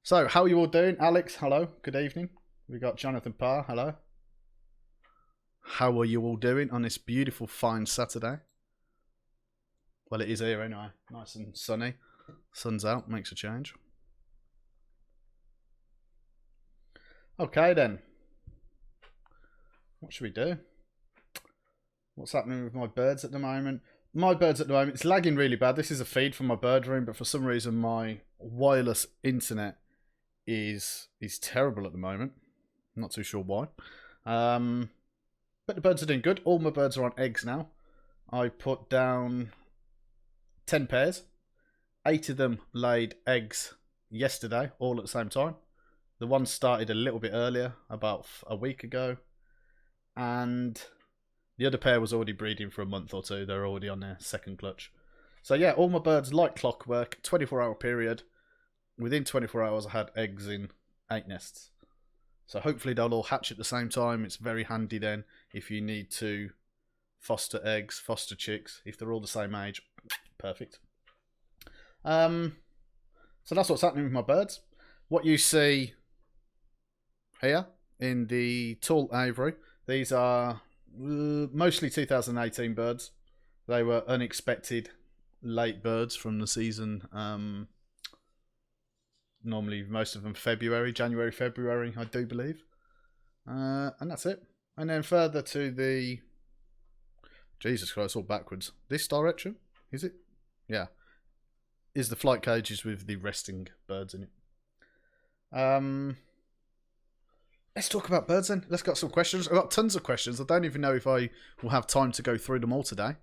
So, how are you all doing? Alex, hello. Good evening. We got Jonathan Parr, hello. How are you all doing on this beautiful, fine Saturday? Well, it is here anyway. Nice and sunny. Sun's out, makes a change. Okay then. What should we do? What's happening with my birds at the moment? My birds at the moment, it's lagging really bad. This is a feed from my bird room, but for some reason my wireless internet is terrible at the moment. I'm not too sure why. But the birds are doing good. All my birds are on eggs now. I put down 10 pairs. 8 of them laid eggs yesterday, all at the same time. The one started a little bit earlier, about a week ago. And the other pair was already breeding for a month or two. They're already on their second clutch. So yeah, all my birds, like clockwork, 24-hour period. Within 24 hours, I had eggs in 8 nests. So hopefully they'll all hatch at the same time. It's very handy then if you need to foster eggs, foster chicks. If they're all the same age, perfect. So that's what's happening with my birds. What you see here in the tall aviary, these are mostly 2018 birds. They were unexpected late birds from the season. Normally most of them January, February, I do believe. And that's it. And then further to the... Jesus Christ, it's all backwards. This direction, is it? Yeah. Is the flight cages with the resting birds in it. Let's talk about birds then. Let's get some questions. I've got tons of questions. I don't even know if I will have time to go through them all today.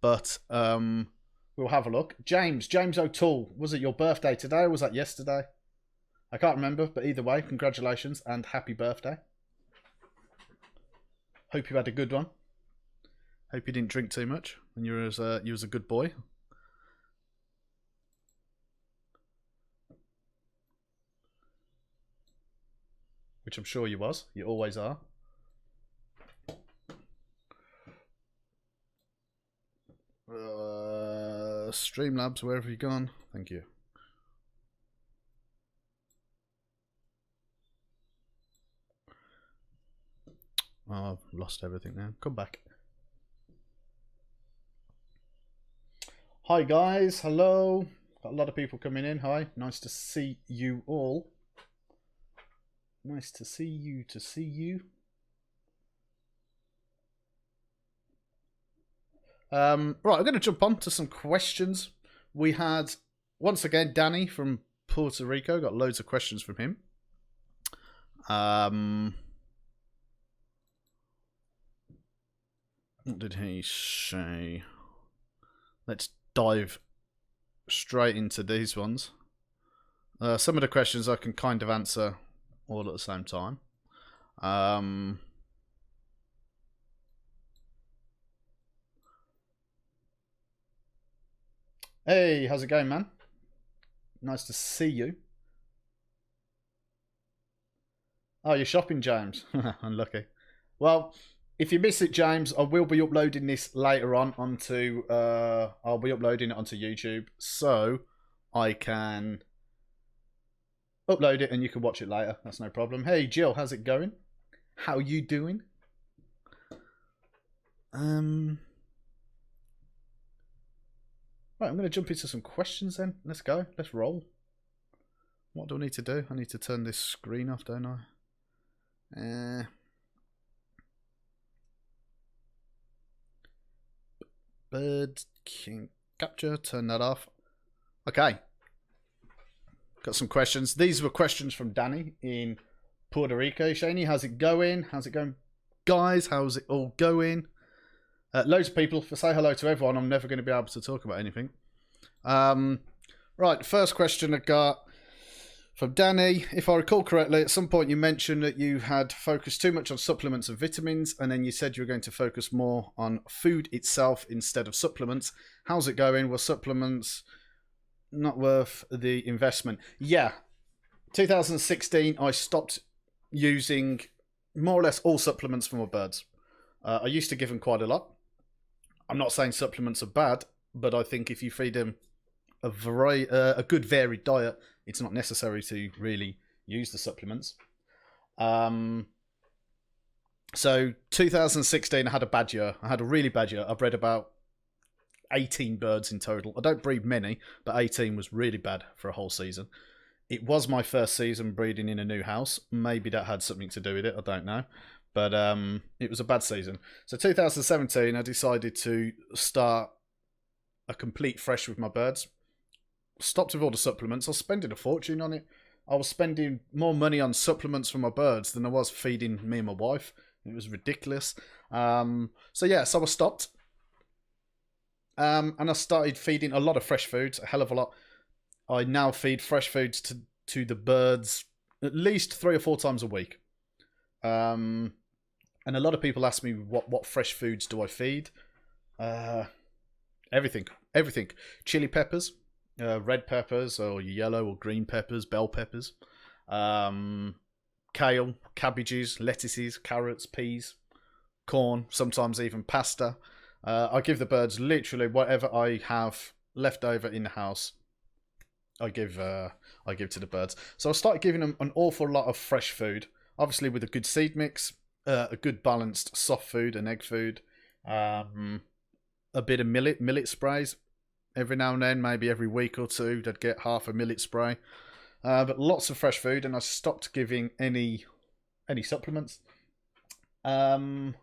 But we'll have a look. James O'Toole. Was it your birthday today or was that yesterday? I can't remember, but either way, congratulations and happy birthday. Hope you had a good one. Hope you didn't drink too much and you was a good boy. Which I'm sure you was. You always are. Streamlabs, where have you gone? Thank you. Oh, I've lost everything now. Come back. Hi guys, hello. Got a lot of people coming in. Hi, nice to see you all. Nice to see you. Right, I'm going to jump on to some questions. We had, once again, Danny from Puerto Rico. Got loads of questions from him. What did he say? Let's dive straight into these ones. Some of the questions I can kind of answer all at the same time. Hey, how's it going, man? Nice to see you. Oh, you're shopping, James. Unlucky. Well, if you miss it, James, I will be uploading this later on onto... I'll be uploading it onto YouTube, so I can upload it and you can watch it later. That's no problem. Hey, Jill, how's it going? How you doing? Right, I'm going to jump into some questions then. Let's go. Let's roll. What do I need to do? I need to turn this screen off, don't I? Bird King capture. Turn that off. Okay. Got some questions. These were questions from Danny in Puerto Rico. Shani, how's it going? How's it going, guys? How's it all going? Loads of people. If I say hello to everyone, I'm never going to be able to talk about anything. Right, first question I got from Danny. If I recall correctly, at some point you mentioned that you had focused too much on supplements and vitamins, and then you said you were going to focus more on food itself instead of supplements. How's it going? Were supplements not worth the investment? Yeah. 2016, I stopped using more or less all supplements for my birds. I used to give them quite a lot. I'm not saying supplements are bad, but I think if you feed them a good varied diet, it's not necessary to really use the supplements. So 2016, I had a bad year. I had a really bad year. I bred about 18 birds in total. I don't breed many, but 18 was really bad for a whole season. It was my first season breeding in a new house. Maybe that had something to do with it. I don't know. But it was a bad season. So 2017, I decided to start a complete fresh with my birds. Stopped with all the supplements. I was spending a fortune on it. I was spending more money on supplements for my birds than I was feeding me and my wife. It was ridiculous. So I stopped. And I started feeding a lot of fresh foods, a hell of a lot. I now feed fresh foods to the birds at least 3 or 4 times a week. And a lot of people ask me what fresh foods do I feed. Everything. Chili peppers, red peppers, or yellow or green peppers, bell peppers, kale, cabbages, lettuces, carrots, peas, corn, sometimes even pasta. I give the birds literally whatever I have left over in the house. I give to the birds. So I started giving them an awful lot of fresh food, obviously with a good seed mix, a good balanced soft food and egg food, a bit of millet sprays every now and then, maybe every week or two. They'd get half a millet spray, but lots of fresh food. And I stopped giving any supplements, and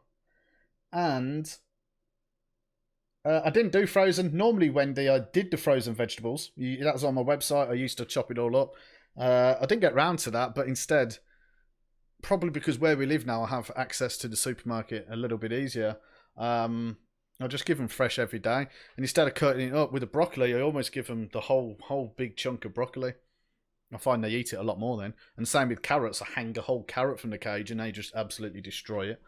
I didn't do frozen. Normally, Wendy, I did the frozen vegetables. That was on my website. I used to chop it all up. I didn't get round to that, but instead, probably because where we live now, I have access to the supermarket a little bit easier. I just give them fresh every day. And instead of cutting it up with the broccoli, I almost give them the whole big chunk of broccoli. I find they eat it a lot more then. And same with carrots. I hang a whole carrot from the cage and they just absolutely destroy it.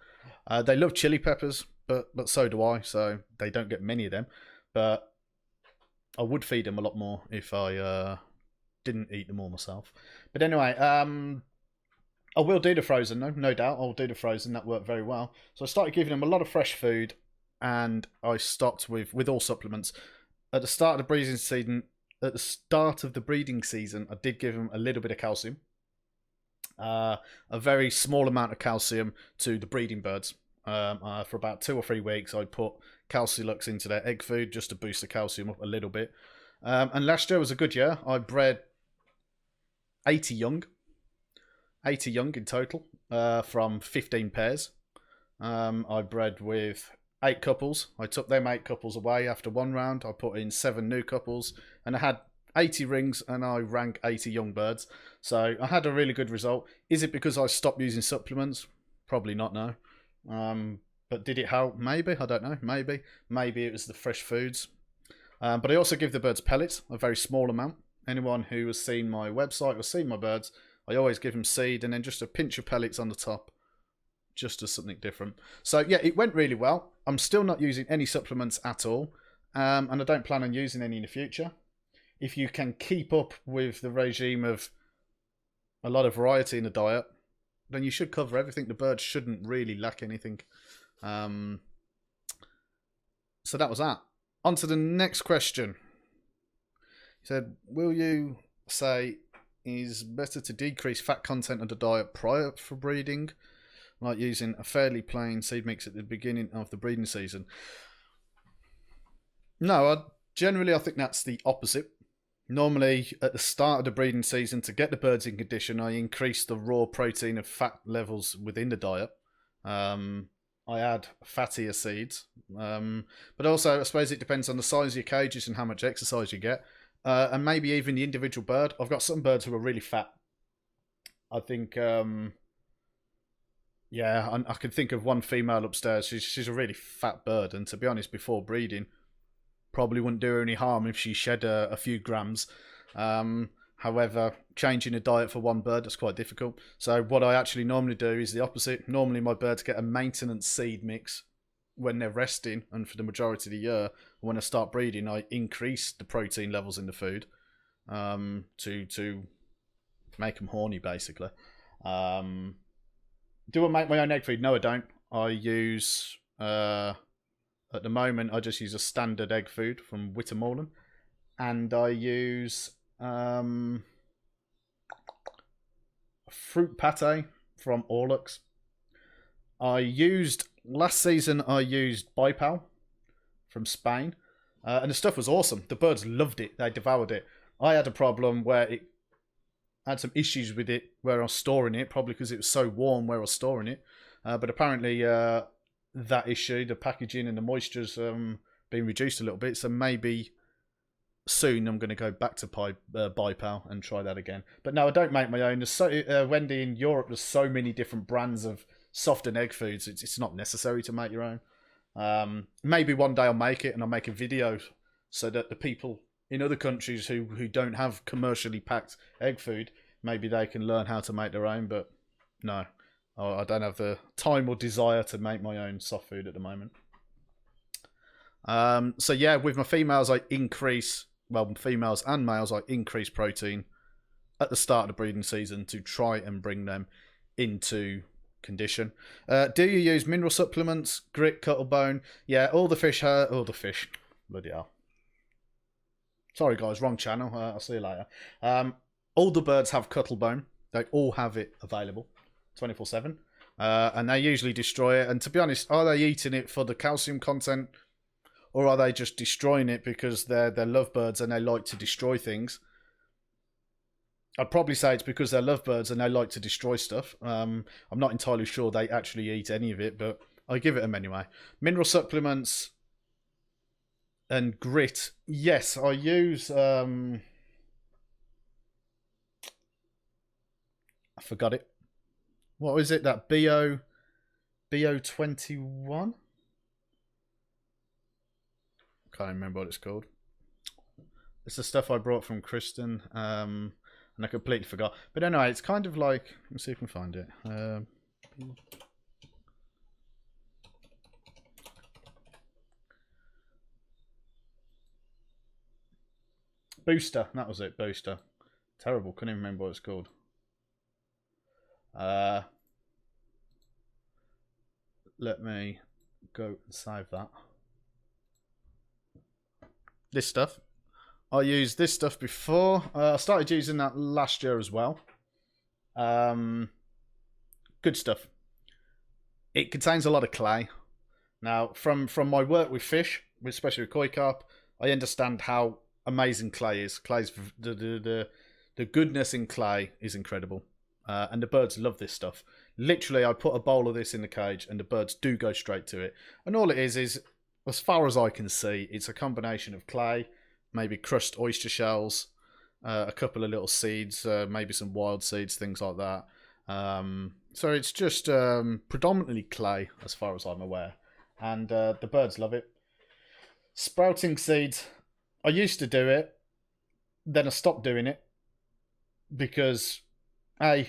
They love chili peppers. But so do I, so they don't get many of them. But I would feed them a lot more if I didn't eat them all myself. But anyway, I will do the frozen, no doubt. I'll do the frozen. That worked very well. So I started giving them a lot of fresh food, and I stopped with all supplements. At the start of the breeding season, I did give them a little bit of calcium. A very small amount of calcium to the breeding birds. For about 2 or 3 weeks, I put Calciulux into their egg food just to boost the calcium up a little bit. And last year was a good year. I bred 80 young in total, from 15 pairs. I bred with 8 couples. I took them 8 couples away after 1 round. I put in 7 new couples, and I had 80 rings, and I rank 80 young birds. So I had a really good result. Is it because I stopped using supplements? Probably not, no. But did it help? Maybe. I don't know. Maybe it was the fresh foods. But I also give the birds pellets, a very small amount. Anyone who has seen my website or seen my birds, I always give them seed and then just a pinch of pellets on the top, just as something different. So yeah, it went really well. I'm still not using any supplements at all, and I don't plan on using any in the future. If you can keep up with the regime of a lot of variety in the diet, then you should cover everything. The birds shouldn't really lack anything. So that was that. On to the next question. He said, will you say is better to decrease fat content of the diet prior for breeding, like using a fairly plain seed mix at the beginning of the breeding season? No, I think that's the opposite. Normally, at the start of the breeding season, to get the birds in condition, I increase the raw protein and fat levels within the diet. I add fattier seeds. But also, I suppose it depends on the size of your cages and how much exercise you get. And maybe even the individual bird. I've got some birds who are really fat. I think, I can think of one female upstairs. She's a really fat bird. And to be honest, before breeding, probably wouldn't do her any harm if she shed a few grams. However, changing a diet for one bird, that's quite difficult. So what I actually normally do is the opposite. Normally my birds get a maintenance seed mix when they're resting and for the majority of the year. When I start breeding, I increase the protein levels in the food to make them horny, basically. Do I make my own egg feed? No, I don't. I use... At the moment, I just use a standard egg food from Wittermorland, and I use fruit pate from Orlux. Last season I used Bipal from Spain. And the stuff was awesome. The birds loved it. They devoured it. I had a problem where it had some issues with it where I was storing it, probably because it was so warm where I was storing it. But apparently that issue, the packaging and the moisture's been reduced a little bit. So maybe soon I'm going to go back to Bipal and try that again. But no, I don't make my own. There's Wendy, in Europe, there's so many different brands of soft and egg foods. It's not necessary to make your own. Maybe one day I'll make it and I'll make a video so that the people in other countries who don't have commercially packed egg food, maybe they can learn how to make their own. But no, I don't have the time or desire to make my own soft food at the moment. So yeah, with my females females and males, I increase protein at the start of the breeding season to try and bring them into condition. Do you use mineral supplements, grit, cuttlebone? Yeah, all the fish. Bloody hell. Sorry guys, wrong channel. I'll see you later. All the birds have cuttlebone. They all have it available 24/7. And they usually destroy it. And to be honest, are they eating it for the calcium content, or are they just destroying it because they're lovebirds and they like to destroy things? I'd probably say it's because they're lovebirds and they like to destroy stuff. I'm not entirely sure they actually eat any of it, but I give it them anyway. Mineral supplements and grit. Yes, I use... I forgot it. What was it? That BO21? Can't remember what it's called. It's the stuff I brought from Kristen. And I completely forgot. But anyway, it's kind of like... Let's see if we can find it. Booster. That was it. Booster. Terrible. Couldn't even remember what it's called. Let me go and save that. This stuff. I used this stuff before. I started using that last year as well. Good stuff. It contains a lot of clay. Now, from my work with fish, especially with koi carp, I understand how amazing clay is. Clay's the goodness in clay is incredible, and the birds love this stuff. Literally, I put a bowl of this in the cage, and the birds do go straight to it. And all it is, as far as I can see, it's a combination of clay, maybe crushed oyster shells, a couple of little seeds, maybe some wild seeds, things like that. So it's just predominantly clay, as far as I'm aware. And the birds love it. Sprouting seeds, I used to do it, then I stopped doing it because, I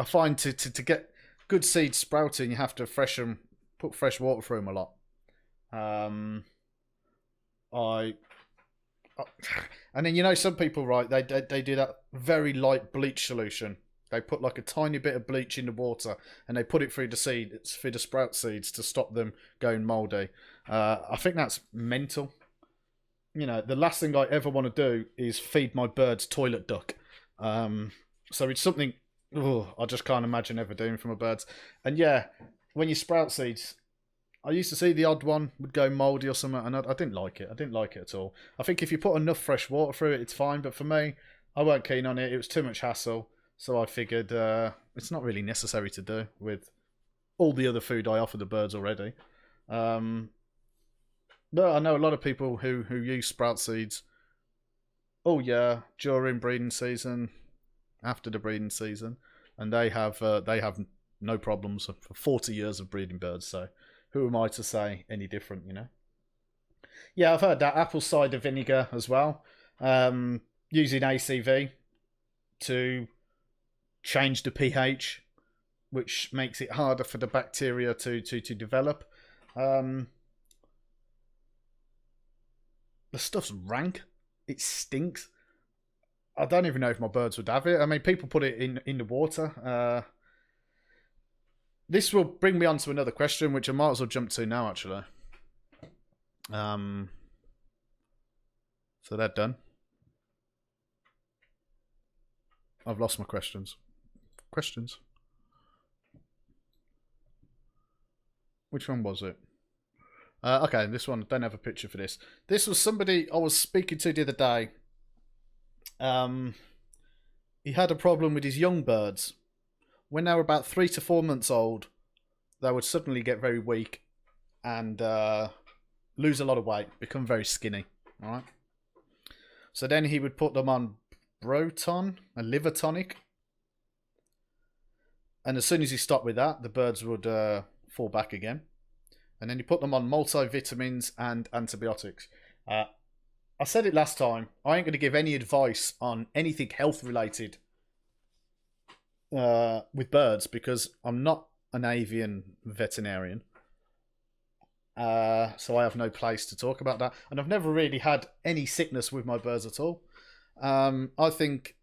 find to get good seeds sprouting, you have to put fresh water through them a lot. And then, some people, right, they do that very light bleach solution. They put like a tiny bit of bleach in the water and they put it through the sprout seeds to stop them going mouldy. I think that's mental. The last thing I ever want to do is feed my birds toilet duck. So it's something I just can't imagine ever doing for my birds. And yeah, when you sprout seeds, I used to see the odd one would go mouldy or something, and I didn't like it. I didn't like it at all. I think if you put enough fresh water through it, it's fine. But for me, I weren't keen on it. It was too much hassle. So I figured it's not really necessary to do with all the other food I offer the birds already. But I know a lot of people who use sprout seeds. Oh yeah, during breeding season, after the breeding season, and they have no problems for 40 years of breeding birds. So who am I to say any different? Yeah, I've heard that apple cider vinegar as well. Using ACV to change the pH, which makes it harder for the bacteria to develop. The stuff's rank. It stinks. I don't even know if my birds would have it. I mean, people put it in the water. This will bring me on to another question, which I might as well jump to now, actually. So that's done. I've lost my questions. questions. Which one was it? Okay, this one, don't have a picture for this. This was somebody I was speaking to the other day. He had a problem with his young birds. When they were about 3 to 4 months old, they would suddenly get very weak and lose a lot of weight, become very skinny. All right. So then he would put them on Broton, a liver tonic. And as soon as he stopped with that, the birds would fall back again. And then he put them on multivitamins and antibiotics. I said it last time, I ain't going to give any advice on anything health related with birds because I'm not an avian veterinarian. So I have no place to talk about that. And I've never really had any sickness with my birds at all. I think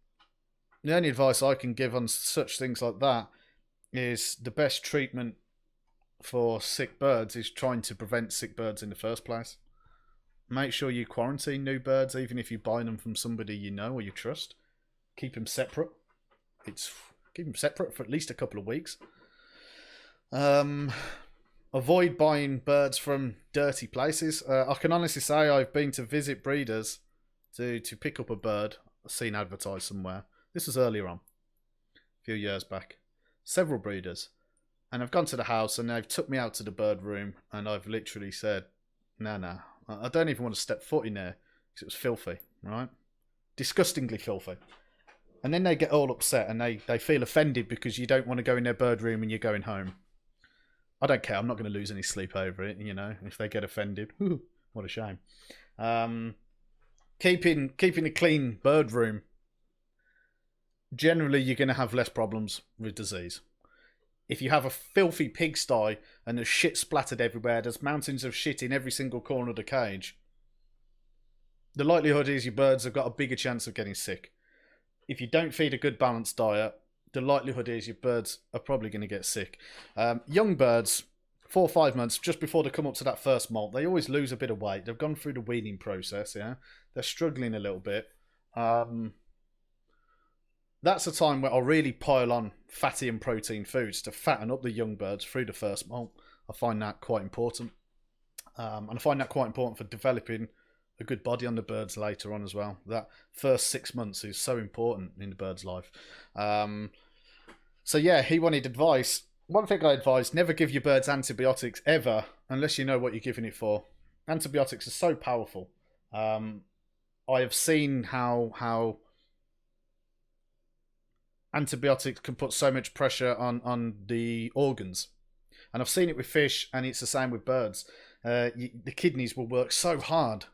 the only advice I can give on such things like that is the best treatment for sick birds is trying to prevent sick birds in the first place. Make sure you quarantine new birds, even if you buy them from somebody you know or you trust. Keep them separate. Keep them separate for at least a couple of weeks. Avoid buying birds from dirty places. I can honestly say I've been to visit breeders to pick up a bird I've seen advertised somewhere. This was earlier on, a few years back. Several breeders. And I've gone to the house and they've took me out to the bird room and I've literally said, nah, I don't even want to step foot in there because it was filthy, right? Disgustingly filthy. And then they get all upset and they feel offended because you don't want to go in their bird room and you're going home. I don't care. I'm not going to lose any sleep over it, you know, if they get offended. Whew, what a shame. Keeping a clean bird room, generally you're going to have less problems with disease. If you have a filthy pigsty and there's shit splattered everywhere, there's mountains of shit in every single corner of the cage, the likelihood is your birds have got a bigger chance of getting sick. If you don't feed a good balanced diet, the likelihood is your birds are probably going to get sick. Young birds, 4 or 5 months, just before they come up to that first molt, they always lose a bit of weight. They've gone through the weaning process, yeah. They're struggling a little bit. That's a time where I'll really pile on fatty and protein foods to fatten up the young birds through the first molt. I find that quite important. And I find that quite important for developing a good body on the birds later on as well. That first 6 months is so important in the bird's life. So yeah, he wanted advice. One thing I advise, never give your birds antibiotics ever, unless you know what you're giving it for. Antibiotics are so powerful. I have seen how antibiotics can put so much pressure on the organs. And I've seen it with fish, and it's the same with birds. The kidneys will work so hard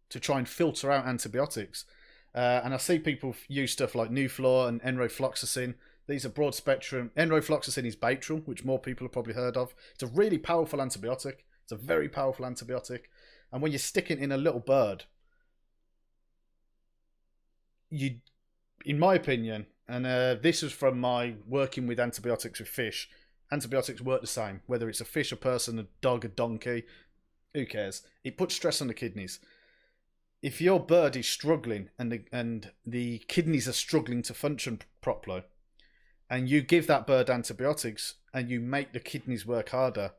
to try and filter out antibiotics. And I see people use stuff like Nuflor and enrofloxacin. These are broad spectrum. Enrofloxacin is Baytril, which more people have probably heard of. It's a really powerful antibiotic. It's a very powerful antibiotic. And when you stick it in a little bird, in my opinion, and this is from my working with antibiotics with fish, antibiotics work the same. Whether it's a fish, a person, a dog, a donkey, who cares? It puts stress on the kidneys. If your bird is struggling and the kidneys are struggling to function properly, and you give that bird antibiotics and you make the kidneys work harder,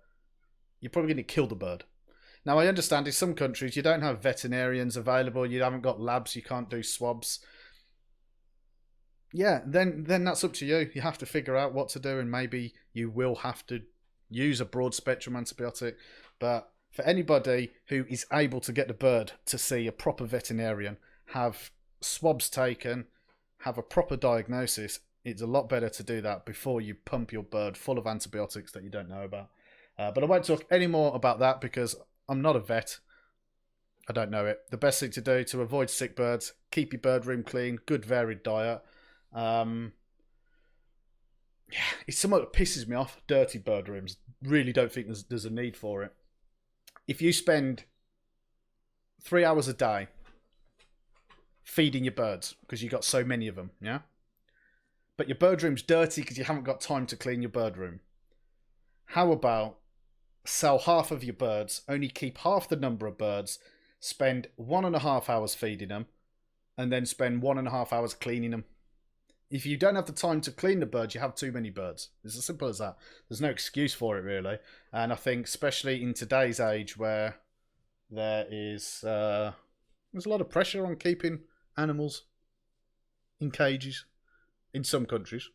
you're probably going to kill the bird. Now, I understand in some countries you don't have veterinarians available, you haven't got labs, you can't do swabs. Yeah, then that's up to you. You have to figure out what to do, and maybe you will have to use a broad spectrum antibiotic. But for anybody who is able to get the bird to see a proper veterinarian, have swabs taken, have a proper diagnosis, it's a lot better to do that before you pump your bird full of antibiotics that you don't know about. But I won't talk any more about that because I'm not a vet. I don't know it. The best thing to do to avoid sick birds, keep your bird room clean, good varied diet. It's something that pisses me off, dirty bird rooms. Really don't think there's a need for it. If you spend 3 hours a day feeding your birds because you've got so many of them, yeah? But your bird room's dirty because you haven't got time to clean your bird room. How about sell half of your birds, only keep half the number of birds, spend 1.5 hours feeding them, and then spend 1.5 hours cleaning them? if you don't have the time to clean the birds, you have too many birds. It's as simple as that. There's no excuse for it, really. And I think, especially in today's age, where there's a lot of pressure on keeping animals in cages in some countries.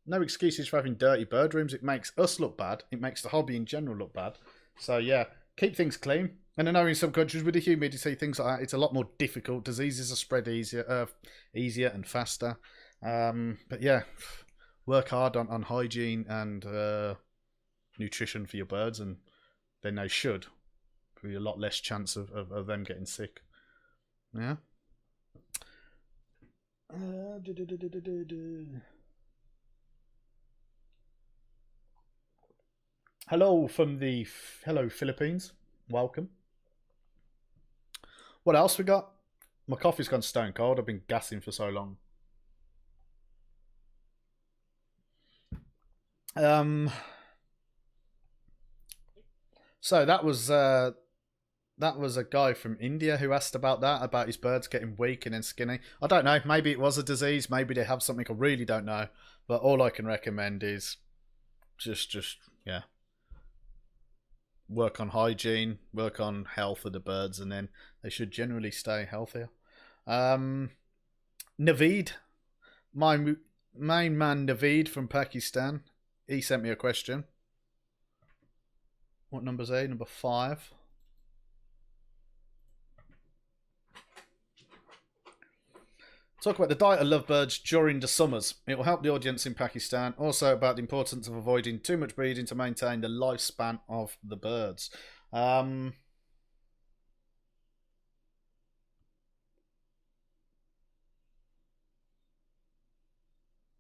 No excuses for having dirty bird rooms. It makes us look bad. It makes the hobby in general look bad. So yeah, keep things clean. And I know in some countries with the humidity, things like that, it's a lot more difficult. Diseases are spread easier and faster. But yeah, work hard on hygiene and nutrition for your birds, and then they should be a lot less chance of them getting sick. Yeah. Hello Philippines. Welcome. What else we got? My coffee's gone stone cold. I've been gassing for so long. So that was a guy from India who asked about his birds getting weak and then skinny. I don't know. Maybe it was a disease. Maybe they have something. I really don't know. But all I can recommend is just yeah, work on hygiene, work on health of the birds, and then they should generally stay healthier. Naveed, my main man Naveed from Pakistan, he sent me a question. What number's A? Number 5. Talk about the diet of lovebirds during the summers. It will help the audience in Pakistan. Also about the importance of avoiding too much breeding to maintain the lifespan of the birds.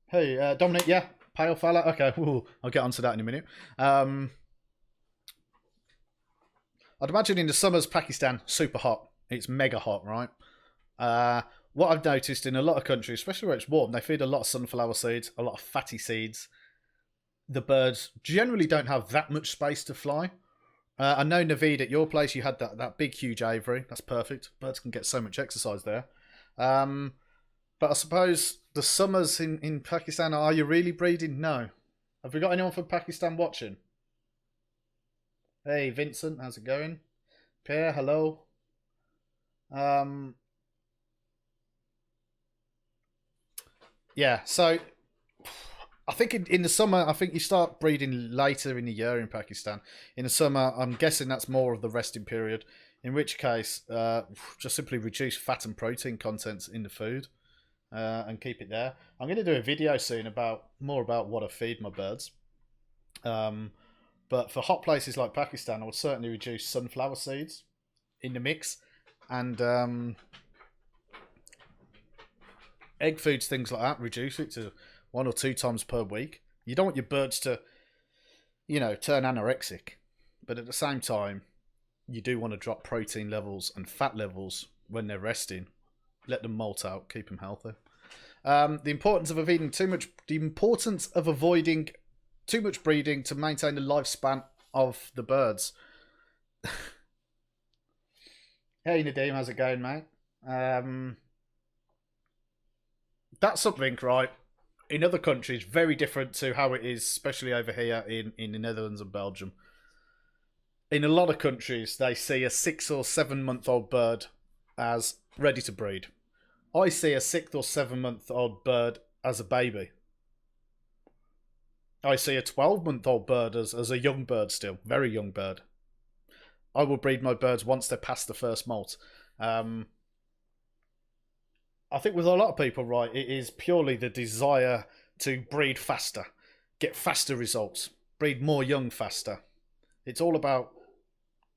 Hey, Dominic, yeah, pale fella. Okay, I'll get onto that in a minute. I'd imagine in the summers, Pakistan, super hot. It's mega hot, right? What I've noticed in a lot of countries, especially where it's warm, they feed a lot of sunflower seeds, a lot of fatty seeds. The birds generally don't have that much space to fly. I know, Naveed, at your place you had that big, huge aviary. That's perfect. Birds can get so much exercise there. But I suppose the summers in Pakistan, are you really breeding? No. Have we got anyone from Pakistan watching? Hey, Vincent, how's it going? Pierre, hello. Yeah, so I think in the summer, I think you start breeding later in the year in Pakistan. In the summer, I'm guessing that's more of the resting period, in which case, just simply reduce fat and protein contents in the food and keep it there. I'm going to do a video soon more about what I feed my birds. But for hot places like Pakistan, I would certainly reduce sunflower seeds in the mix, and egg foods, things like that, reduce it to 1 or 2 times per week. You don't want your birds to, turn anorexic, but at the same time, you do want to drop protein levels and fat levels when they're resting. Let them molt out, keep them healthy. The importance of avoiding too much breeding to maintain the lifespan of the birds. Hey Nadeem, how's it going, mate? That's something, right, in other countries, very different to how it is, especially over here in the Netherlands and Belgium. In a lot of countries, they see a 6 or 7 month old bird as ready to breed. I see a 6 or 7 month old bird as a baby. I see a 12-month old bird as a young bird still, very young bird. I will breed my birds once they're past the first molt. I think with a lot of people, right, it is purely the desire to breed faster, get faster results, breed more young faster. It's all about,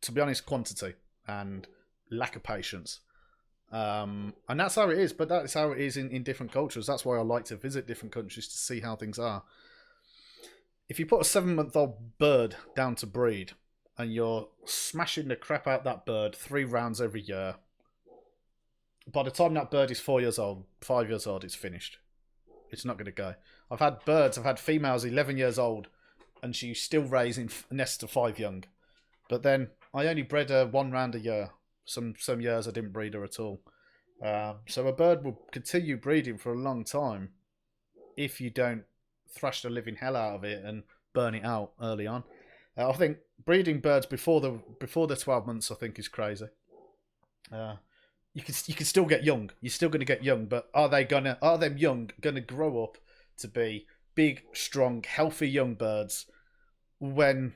to be honest, quantity and lack of patience. And that's how it is, but that's how it is in different cultures. That's why I like to visit different countries to see how things are. If you put a 7-month-old bird down to breed and you're smashing the crap out that bird 3 rounds every year, by the time that bird is 4 years old, 5 years old, it's finished. It's not going to go. I've had females 11 years old, and she's still raising nests of 5 young. But then I only bred her 1 round a year. Some years I didn't breed her at all. So a bird will continue breeding for a long time if you don't thrash the living hell out of it and burn it out early on. I think breeding birds before the 12 months, I think, is crazy. You can still get young. You're still going to get young, but are them young gonna grow up to be big, strong, healthy young birds when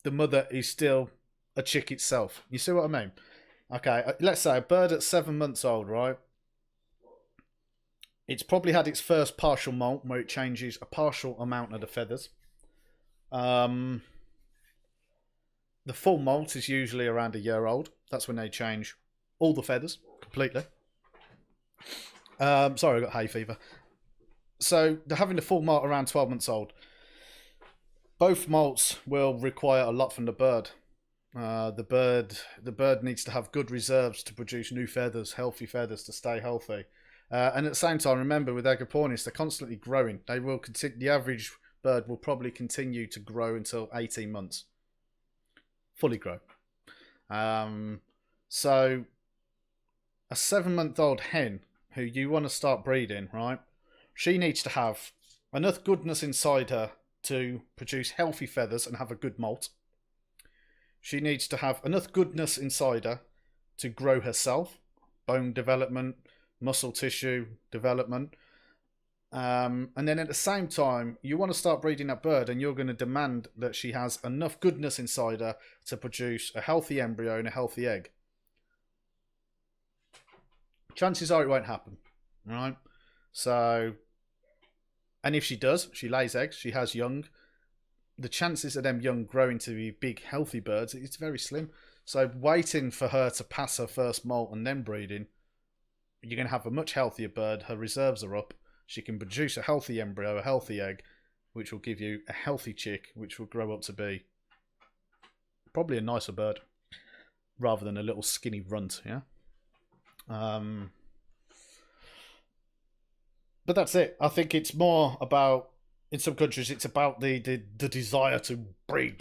the mother is still a chick itself? You see what I mean? Okay, let's say a bird at 7 months old, right? It's probably had its first partial molt where it changes a partial amount of the feathers. The full molt is usually around a year old. That's when they change all the feathers completely. Sorry, I got hay fever. So they're having the full molt around 12 months old. Both molts will require a lot from the bird. The bird needs to have good reserves to produce new feathers, healthy feathers to stay healthy. And at the same time, remember with Agapornis, they're constantly growing. They will continue. The average bird will probably continue to grow until 18 months, fully grow. So a 7-month-old hen who you want to start breeding, right? She needs to have enough goodness inside her to produce healthy feathers and have a good molt. She needs to have enough goodness inside her to grow herself, bone development, muscle tissue development. And then at the same time, you want to start breeding that bird and you're going to demand that she has enough goodness inside her to produce a healthy embryo and a healthy egg. Chances are it won't happen, right? So, and if she does, she lays eggs, she has young. The chances of them young growing to be big, healthy birds, it's very slim. So waiting for her to pass her first molt and then breeding, you're going to have a much healthier bird. Her reserves are up. She can produce a healthy embryo, a healthy egg, which will give you a healthy chick, which will grow up to be probably a nicer bird rather than a little skinny runt, yeah? But that's it. I think it's more about, in some countries, it's about the desire to breed,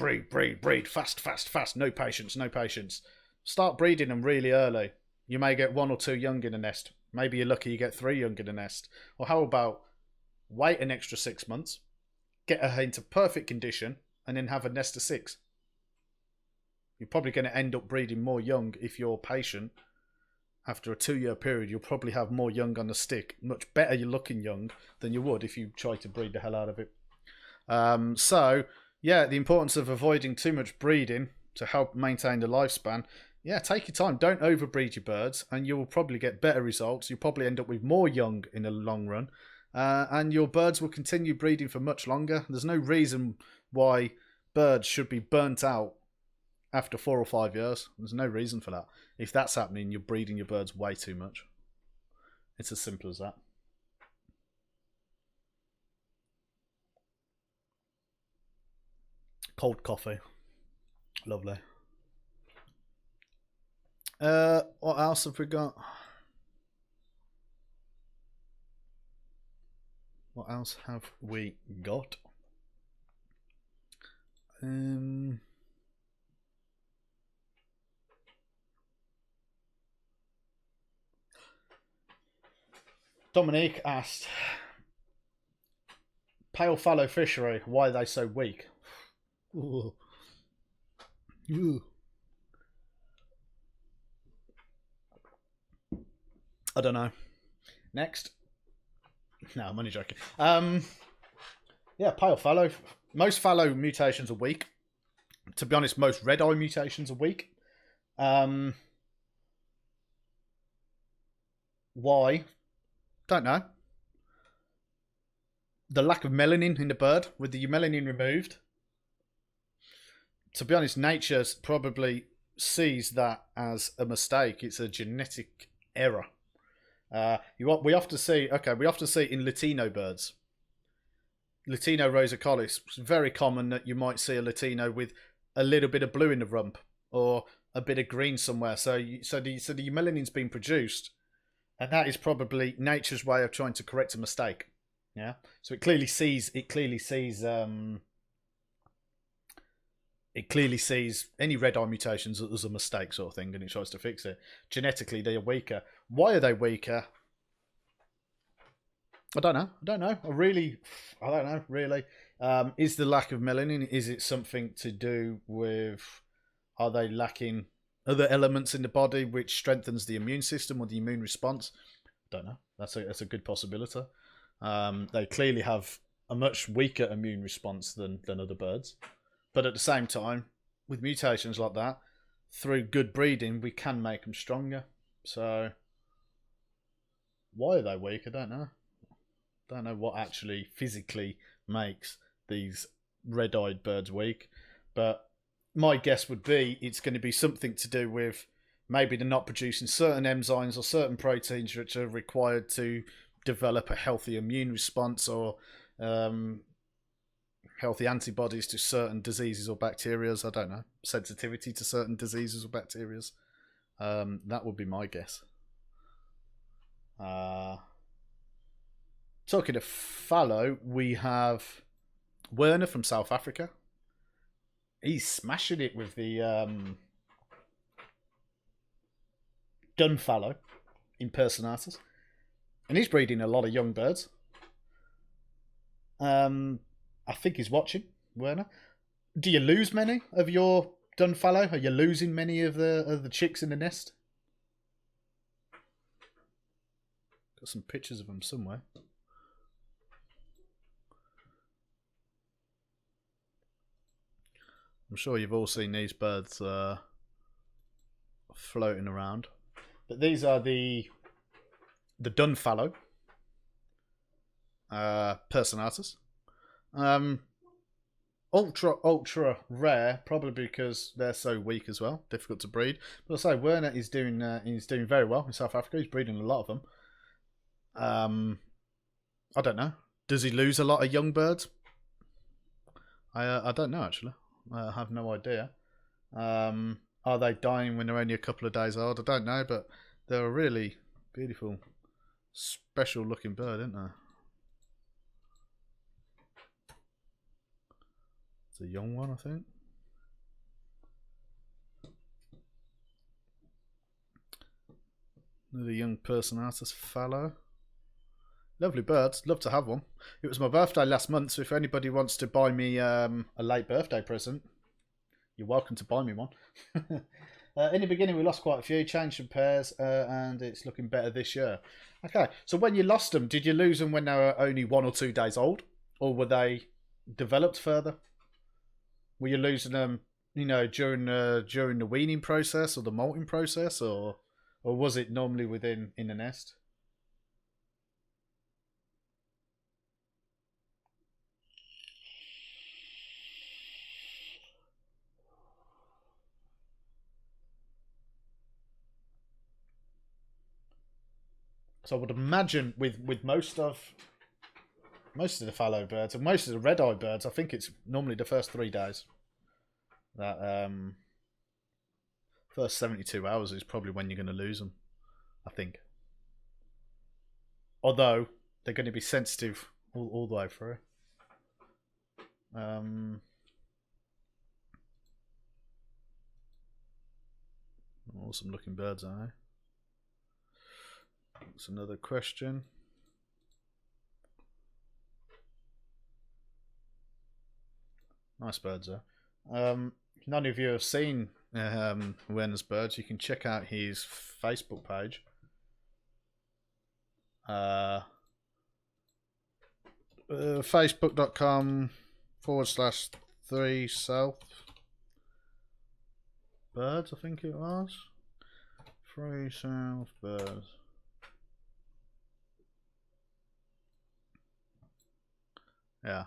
fast, no patience. Start breeding them really early. You may get 1 or 2 young in a nest. Maybe you're lucky you get 3 young in a nest. Or how about wait an extra 6 months, get her into perfect condition, and then have a nest of 6. You're probably going to end up breeding more young if you're patient. After a 2-year period, you'll probably have more young on the stick. Much better you're looking young than you would if you tried to breed the hell out of it. So, yeah, the importance of avoiding too much breeding to help maintain the lifespan. Yeah, take your time. Don't overbreed your birds, and you will probably get better results. You'll probably end up with more young in the long run. And your birds will continue breeding for much longer. There's no reason why birds should be burnt out after 4 or 5 years. There's no reason for that. If that's happening, you're breeding your birds way too much. It's as simple as that. Cold coffee. Lovely. What else have we got? What else have we got? Dominique asked, pale fallow fishery, why are they so weak? Ooh. Ooh. I don't know. Next. No, I'm only joking. Yeah, pale fallow. Most fallow mutations are weak. To be honest, most red eye mutations are weak. Why? Don't know. The lack of melanin in the bird, with the melanin removed. To be honest, nature probably sees that as a mistake. It's a genetic error. We often see in Latino birds, Latino rosicollis. It's very common that you might see a Latino with a little bit of blue in the rump or a bit of green somewhere. So the melanin's been produced, and that is probably nature's way of trying to correct a mistake. Yeah. So it clearly sees any red eye mutations as a mistake sort of thing, and it tries to fix it. Genetically, they are weaker. Why are they weaker? I don't know. I don't know. I don't know. Really, is the lack of melanin? Is it something to do with? Are they lacking other elements in the body which strengthens the immune system or the immune response? Don't know. That's a good possibility. They clearly have a much weaker immune response than other birds, but at the same time, with mutations like that, through good breeding, we can make them stronger. So why are they weak? I don't know. Don't know what actually physically makes these red-eyed birds weak, but my guess would be it's going to be something to do with maybe they're not producing certain enzymes or certain proteins which are required to develop a healthy immune response or healthy antibodies to certain diseases or bacteria. I don't know, sensitivity to certain diseases or bacteria. That would be my guess. Talking of fallow, we have Werner from South Africa. He's smashing it with the dun fallow in personatus, and he's breeding a lot of young birds. I think he's watching, Werner. Do you lose many of your dun fallow? Are you losing many of the chicks in the nest? Got some pictures of them somewhere. I'm sure you've all seen these birds floating around. But these are the dun fallow personatus. Ultra rare, probably because they're so weak as well, difficult to breed. But I'll say Werner is doing very well in South Africa. He's breeding a lot of them. I don't know. Does he lose a lot of young birds? I don't know actually. I have no idea. Are they dying when they're only a couple of days old? I don't know, but they're a really beautiful, special looking bird, aren't they? It's a young one, I think. Another young personatus fallow. Lovely birds. Love to have one. It was my birthday last month, so if anybody wants to buy me a late birthday present, you're welcome to buy me one. In the beginning, we lost quite a few, changed some pairs, and it's looking better this year. Okay, so when you lost them, did you lose them when they were only 1 or 2 days old, or were they developed further? Were you losing them, during the weaning process or the molting process, or was it normally in the nest? So I would imagine with most of the fallow birds and most of the red-eyed birds, I think it's normally the first 3 days. That first 72 hours is probably when you're going to lose them, I think. Although they're going to be sensitive all the way through. Awesome looking birds, aren't they? That's another question. Nice birds, though. None of you have seen Werner's birds. You can check out his Facebook page. Facebook.com/3South Birds, I think it was. 3 South Birds. Yeah.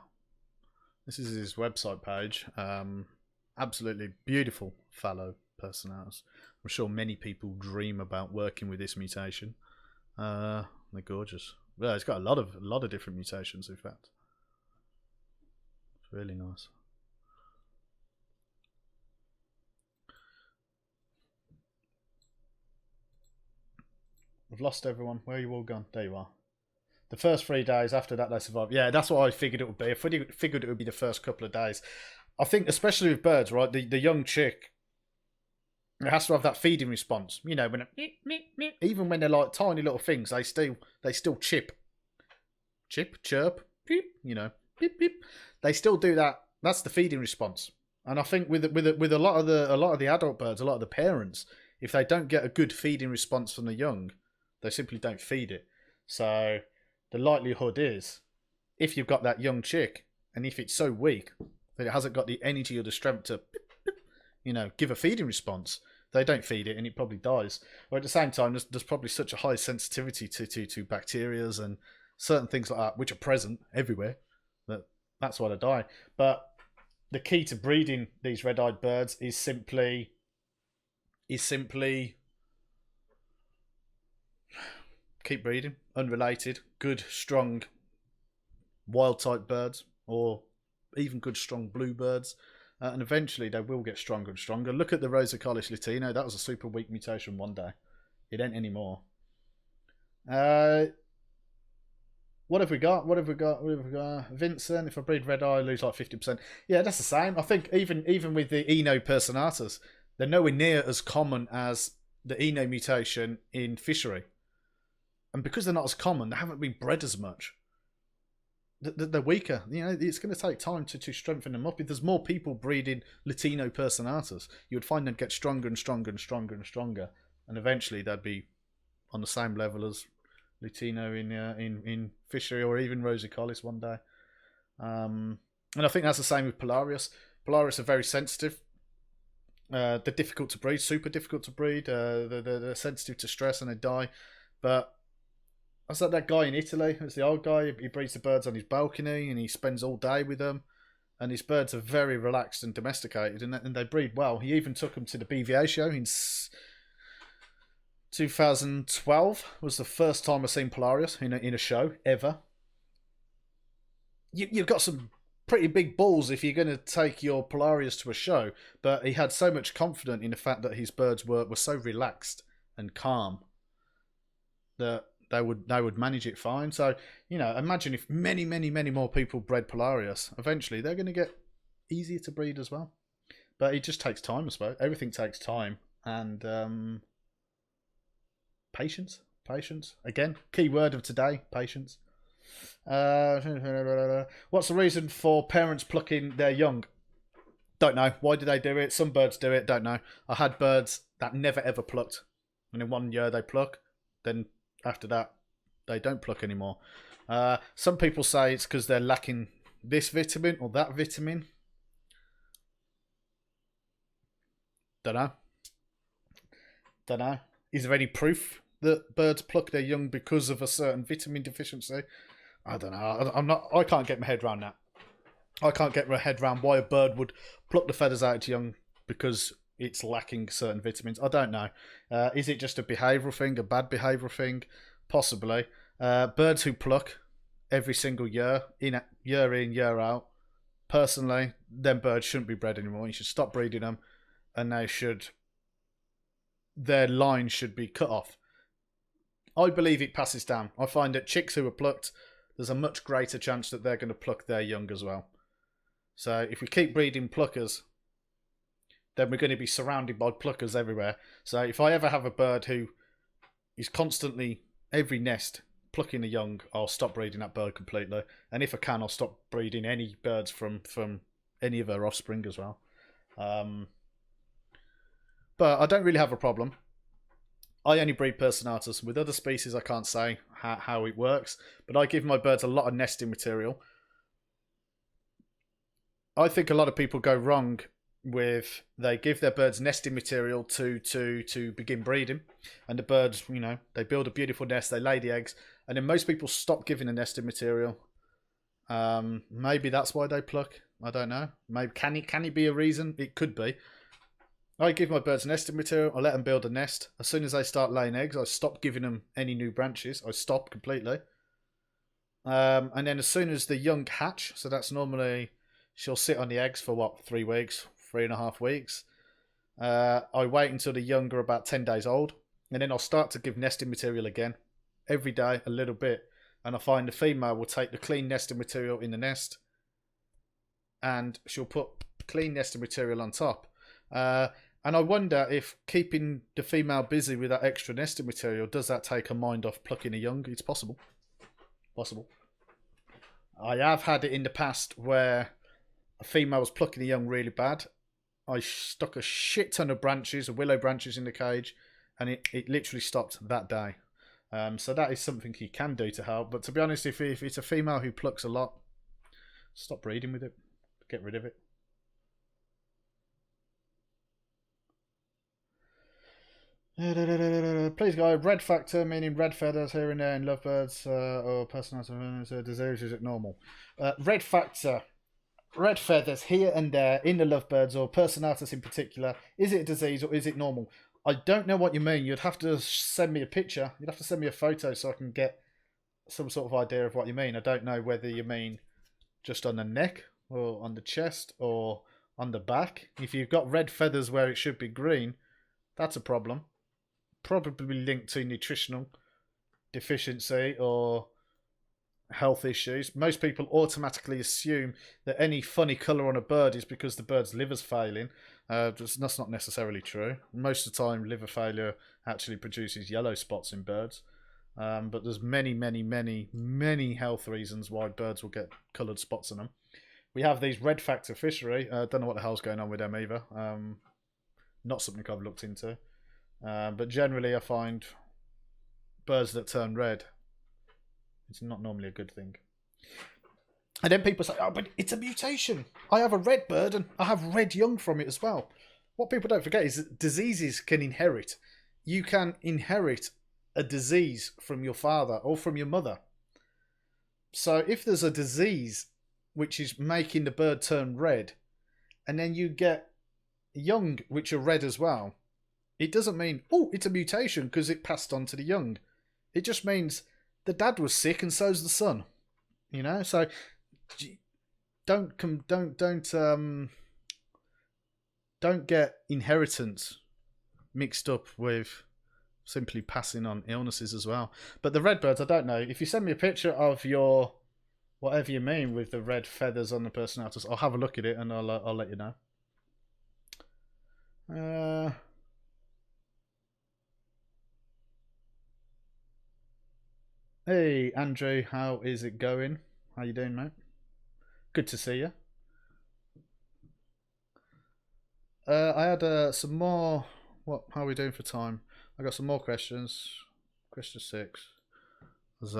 This is his website page. Absolutely beautiful fallow personatus. I'm sure many people dream about working with this mutation. They're gorgeous. Yeah, it's got a lot of different mutations, in fact. It's really nice. We've lost everyone. Where are you all gone? There you are. The first 3 days, after that they survived. Yeah, that's what I figured it would be. I figured it would be the first couple of days. I think, especially with birds, right, the young chick, it has to have that feeding response. When even when they're like tiny little things, they still chip. chip, chirp, beep, you know, beep, beep. They still do that. That's the feeding response. And I think with a lot of the adult birds, a lot of the parents, if they don't get a good feeding response from the young, they simply don't feed it. So the likelihood is, if you've got that young chick, and if it's so weak that it hasn't got the energy or the strength to, give a feeding response, they don't feed it and it probably dies. Or at the same time, there's probably such a high sensitivity to bacterias and certain things like that, which are present everywhere, that's why they die. But the key to breeding these red-eyed birds is simply keep breeding, unrelated, good, strong, wild-type birds, or even good, strong bluebirds. And eventually they will get stronger and stronger. Look at the Rosicalis Latino. That was a super weak mutation one day. It ain't anymore. What have we got? Vincent, if I breed red eye, I lose like 50%. Yeah, that's the same. I think even with the Eno personatus, they're nowhere near as common as the Eno mutation in fishery. And because they're not as common, they haven't been bred as much. They're weaker. It's going to take time to strengthen them up. If there's more people breeding Latino personatus, you would find them get stronger and stronger and stronger and stronger, and eventually they'd be on the same level as Latino in fishery, or even Rosicalis one day. And I think that's the same with Polarius. Polarius are very sensitive. They're difficult to breed, super difficult to breed. They're sensitive to stress and they die. But I was like that guy in Italy. It's the old guy. He breeds the birds on his balcony and he spends all day with them. And his birds are very relaxed and domesticated, and they breed well. He even took them to the BVA show in 2012. Was the first time I've seen Polarius in a show ever. You've got some pretty big balls if you're going to take your Polarius to a show, but he had so much confidence in the fact that his birds were so relaxed and calm that they would manage it fine. So, imagine if many more people bred Polarius, eventually they're going to get easier to breed as well. But it just takes time, I suppose. Everything takes time and patience. Again, key word of today, patience. What's the reason for parents plucking their young? Don't know. Why do they do it? Some birds do it. Don't know. I had birds that never ever plucked, and in 1 year they pluck. Then after that, they don't pluck anymore. Some people say it's because they're lacking this vitamin or that vitamin. Don't know. Is there any proof that birds pluck their young because of a certain vitamin deficiency? I don't know. I can't get my head around that. I can't get my head around why a bird would pluck the feathers out its young because it's lacking certain vitamins. I don't know. Is it just a behavioural thing, a bad behavioural thing? Possibly. Birds who pluck every single year in, year out, personally, them birds shouldn't be bred anymore. You should stop breeding them, and their line should be cut off. I believe it passes down. I find that chicks who are plucked, there's a much greater chance that they're going to pluck their young as well. So if we keep breeding pluckers, then we're going to be surrounded by pluckers everywhere. So if I ever have a bird who is constantly, every nest, plucking a young, I'll stop breeding that bird completely. And if I can, I'll stop breeding any birds from any of her offspring as well. But I don't really have a problem. I only breed personatus. With other species, I can't say how it works. But I give my birds a lot of nesting material. I think a lot of people go wrong with, they give their birds nesting material to begin breeding, and the birds, they build a beautiful nest, they lay the eggs, and then most people stop giving the nesting material. Maybe that's why they pluck. I don't know. Maybe can it be a reason? It could be. I give my birds nesting material. I let them build a nest. As soon as they start laying eggs, I stop giving them any new branches. I stop completely. And then as soon as the young hatch, so that's normally, she'll sit on the eggs for 3 weeks, 3.5 weeks. I wait until the young are about 10 days old, and then I'll start to give nesting material again. Every day, a little bit. And I find the female will take the clean nesting material in the nest, and she'll put clean nesting material on top. And I wonder if keeping the female busy with that extra nesting material, does that take her mind off plucking a young? It's possible. Possible. I have had it in the past where a female was plucking a young really bad. I stuck a shit ton of branches, of willow branches in the cage, and it literally stopped that day. So that is something you can do to help. But to be honest, if it's a female who plucks a lot, stop breeding with it. Get rid of it. Please go. Red factor, meaning red feathers here and there in lovebirds or personatus disease. Is it normal? Red factor, red feathers here and there in the lovebirds or personatus in particular. Is it a disease or is it normal? I don't know what you mean. You'd have to send me a picture. You'd have to send me a photo so I can get some sort of idea of what you mean. I don't know whether you mean just on the neck or on the chest or on the back. If you've got red feathers where it should be green, that's a problem. Probably linked to nutritional deficiency or health issues. Most people automatically assume that any funny colour on a bird is because the bird's liver's failing. That's not necessarily true. Most of the time, liver failure actually produces yellow spots in birds. But there's many health reasons why birds will get coloured spots on them. We have these red factor fishery. Don't know what the hell's going on with them either. Not something I've looked into. But generally I find birds that turn red, it's not normally a good thing. And then people say, oh, but it's a mutation. I have a red bird and I have red young from it as well. What people don't forget is that diseases can inherit. You can inherit a disease from your father or from your mother. So if there's a disease which is making the bird turn red, and then you get young which are red as well, it doesn't mean, oh, it's a mutation because it passed on to the young. It just means the dad was sick and so's the son. You know, so don't get inheritance mixed up with simply passing on illnesses as well. But the redbirds, I don't know. If you send me a picture of your whatever you mean with the red feathers on the personatus, I'll have a look at it and I'll let you know. Hey Andrew, how is it going? How you doing, mate? Good to see you. I had some more. How are we doing for time? I got some more questions. Question 6 was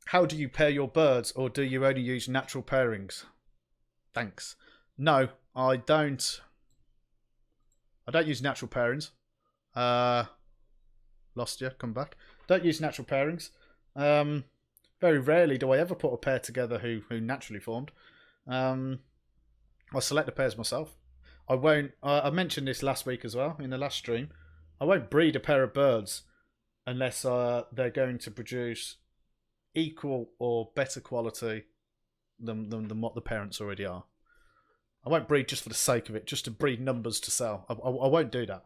how do you pair your birds, or do you only use natural pairings? Thanks. No, I don't. I don't use natural pairings. Lost you. Come back. Don't use natural pairings. Very rarely do I ever put a pair together who naturally formed. I select the pairs myself. I won't. I mentioned this last week as well in the last stream. I won't breed a pair of birds unless they're going to produce equal or better quality than what the parents already are. I won't breed just for the sake of it, just to breed numbers to sell. I won't do that.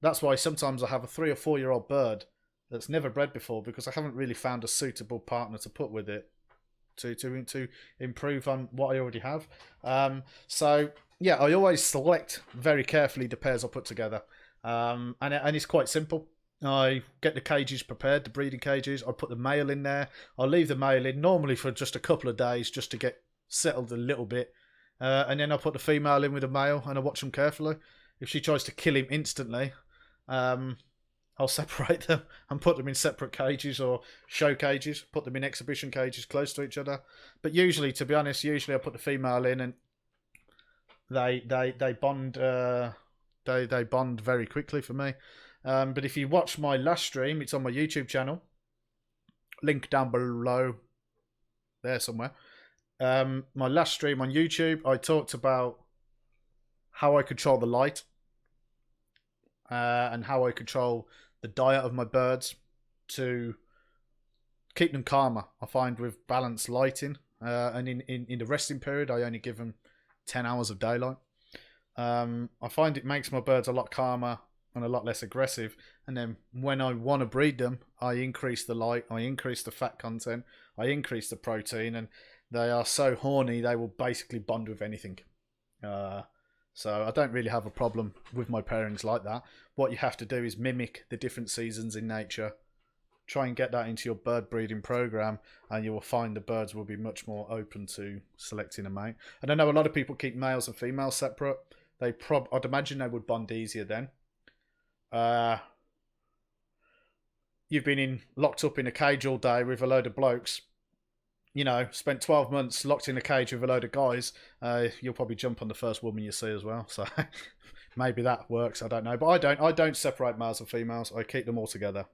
That's why sometimes I have a 3 or 4 year old bird that's never bred before because I haven't really found a suitable partner to put with it to improve on what I already have. So yeah, I always select very carefully the pairs I put together, and it's quite simple. I get the cages prepared, the breeding cages. I put the male in there. I leave the male in normally for just a couple of days just to get settled a little bit, and then I put the female in with the male and I watch them carefully. If she tries to kill him instantly, I'll separate them and put them in separate cages or show cages, put them in exhibition cages close to each other. But usually, to be honest, I put the female in and they bond they bond very quickly for me. But if you watch my last stream, it's on my YouTube channel. Link down below there somewhere. My last stream on YouTube, I talked about how I control the light and how I control the diet of my birds to keep them calmer. I find with balanced lighting and in the resting period, I only give them 10 hours of daylight. I find it makes my birds a lot calmer and a lot less aggressive. And then when I want to breed them, I increase the light, I increase the fat content, I increase the protein, and they are so horny they will basically bond with anything. So I don't really have a problem with my pairings like that. What you have to do is mimic the different seasons in nature. try and get that into your bird breeding program, and you will find the birds will be much more open to selecting a mate. And I know a lot of people keep males and females separate. I'd imagine they would bond easier then. You've been locked up in a cage all day with a load of blokes. You know, spent 12 months locked in a cage with a load of guys. You'll probably jump on the first woman you see as well. So maybe that works. I don't know, but I don't. I don't separate males and females. I keep them all together.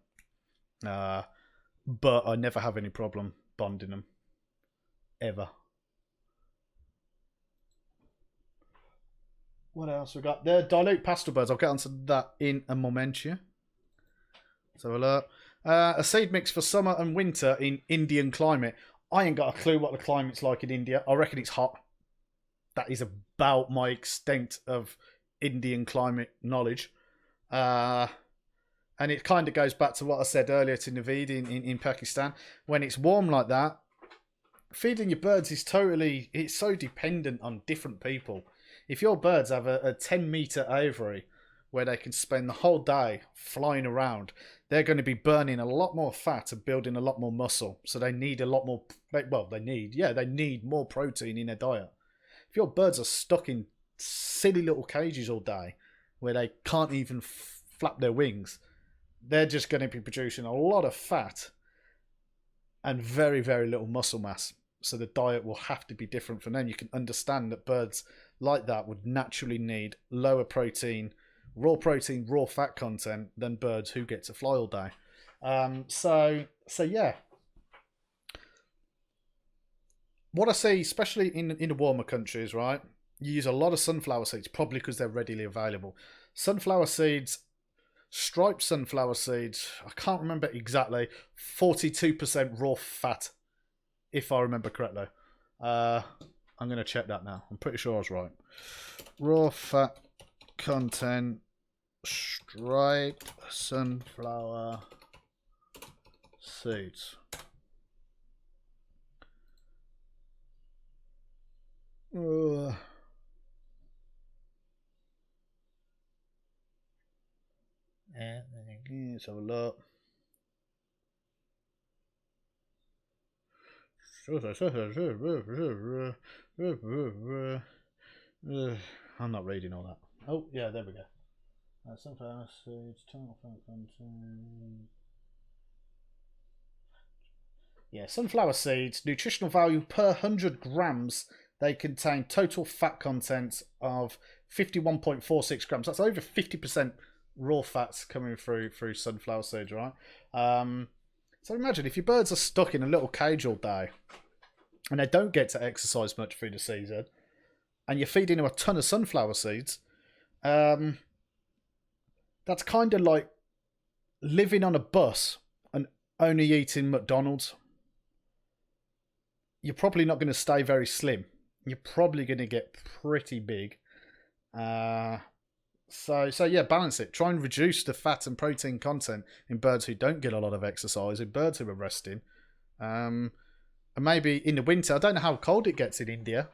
But I never have any problem bonding them, ever. What else we got? The dilute pastoral birds. I'll get onto that in a moment. So look. A seed mix for summer and winter in Indian climate. I ain't got a clue what the climate's like in India. I reckon it's hot. That is about my extent of Indian climate knowledge. And it kind of goes back to what I said earlier to Naveed in Pakistan. When it's warm like that, feeding your birds is it's so dependent on different people. If your birds have a 10-metre ovary where they can spend the whole day flying around, they're going to be burning a lot more fat and building a lot more muscle. So they need a lot more, they need more protein in their diet. If your birds are stuck in silly little cages all day where they can't even flap their wings, they're just going to be producing a lot of fat and very, very little muscle mass. So the diet will have to be different for them. You can understand that birds like that would naturally need lower protein, raw fat content than birds who get to fly all day. So yeah. What I see, especially in the warmer countries, right? You use a lot of sunflower seeds, probably because they're readily available. Sunflower seeds, striped sunflower seeds, I can't remember exactly, 42% raw fat, if I remember correctly. I'm going to check that now. I'm pretty sure I was right. Raw fat content, striped sunflower seeds. Let's have a look. I'm not reading all that. Oh, yeah, there we go. Sunflower seeds, total fat content. Yeah, sunflower seeds, nutritional value per 100 grams. They contain total fat content of 51.46 grams. That's over 50% raw fats coming through sunflower seeds, right? So imagine if your birds are stuck in a little cage all day and they don't get to exercise much through the season, and you're feeding them a ton of sunflower seeds, that's kind of like living on a bus and only eating McDonald's. You're probably not going to stay very slim. You're probably going to get pretty big. So yeah, balance it. Try and reduce the fat and protein content in birds who don't get a lot of exercise, in birds who are resting. And maybe in the winter, I don't know how cold it gets in India.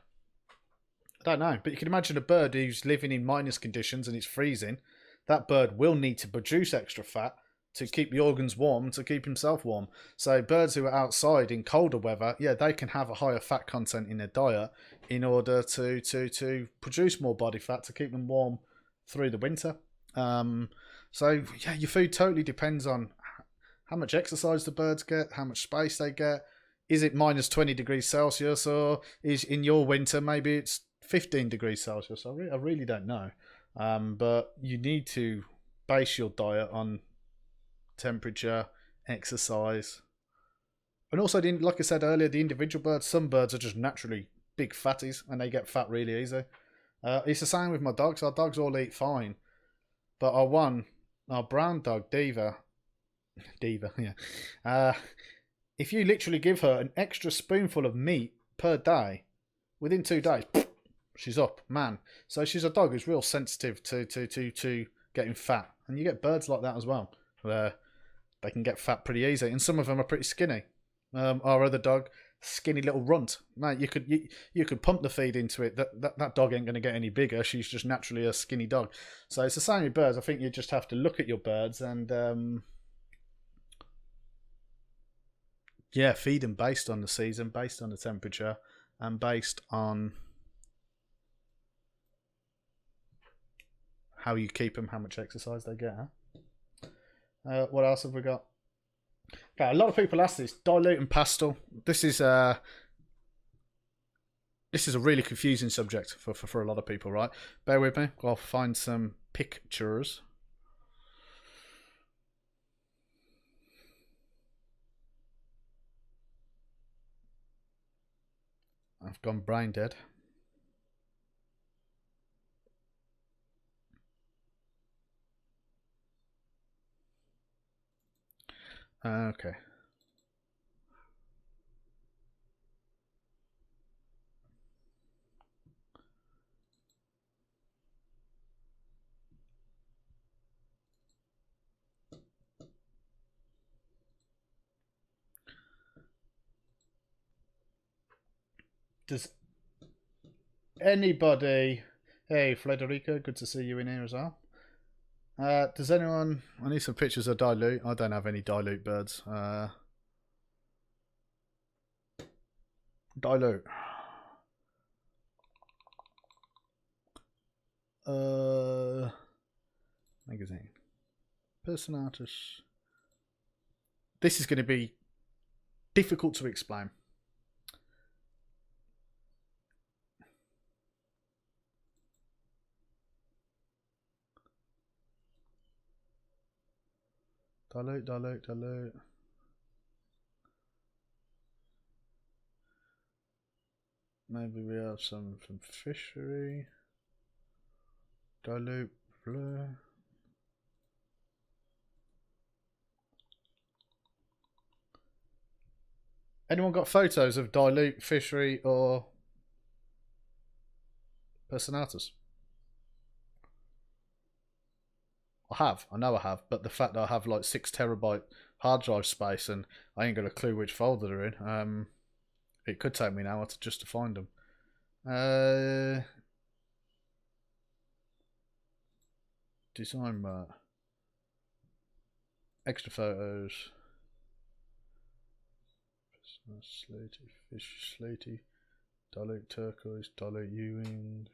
I don't know, but you can imagine a bird who's living in minus conditions and it's freezing. That bird will need to produce extra fat to keep the organs warm, to keep himself warm. So birds who are outside in colder weather, yeah, they can have a higher fat content in their diet in order to produce more body fat to keep them warm through the winter. So yeah, your food totally depends on how much exercise the birds get, how much space they get. Is it minus 20 degrees Celsius, or is in your winter maybe it's 15 degrees Celsius? I really don't know. But you need to base your diet on temperature, exercise, and also, like I said earlier, the individual birds. Some birds are just naturally big fatties and they get fat really easy. It's the same with my dogs. Our dogs all eat fine, but our brown dog, Diva, yeah. If you literally give her an extra spoonful of meat per day, within 2 days, she's up, man. So she's a dog who's real sensitive to getting fat, and you get birds like that as well, where they can get fat pretty easy, and some of them are pretty skinny. Our other dog, skinny little runt, mate. You could pump the feed into it. That dog ain't going to get any bigger. She's just naturally a skinny dog. So it's the same with birds. I think you just have to look at your birds and Yeah, feed them based on the season, based on the temperature, and based on how you keep them, how much exercise they get. Huh? What else have we got? Okay, a lot of people ask this: dilute and pastel. This is a really confusing subject for a lot of people, right? Bear with me. I'll find some pictures. I've gone brain dead. Okay. Does anybody... Hey, Federico, good to see you in here as well. Does anyone... I need some pictures of dilute. I don't have any dilute birds. Dilute. Magazine. Personatus. This is going to be difficult to explain. Dilute. Maybe we have some from fishery. Dilute blue. Anyone got photos of dilute, fishery, or personatus? I know I have, but the fact that I have like 6 terabyte hard drive space and I ain't got a clue which folder they're in, it could take me an hour just to find them. Design extra photos. Slaty, fish, slaty, dilute turquoise, dilute Ewing.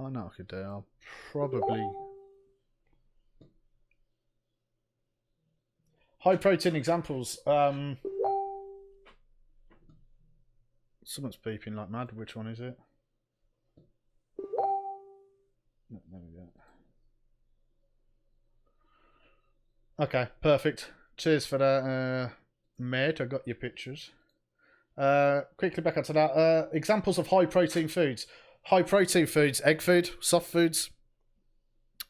Oh no, I could do. I'll probably high protein examples. Someone's beeping like mad. Which one is it? There we go. Okay, perfect. Cheers for that, mate. I got your pictures. Quickly back onto that. Examples of high protein foods. High protein foods: egg food, soft foods.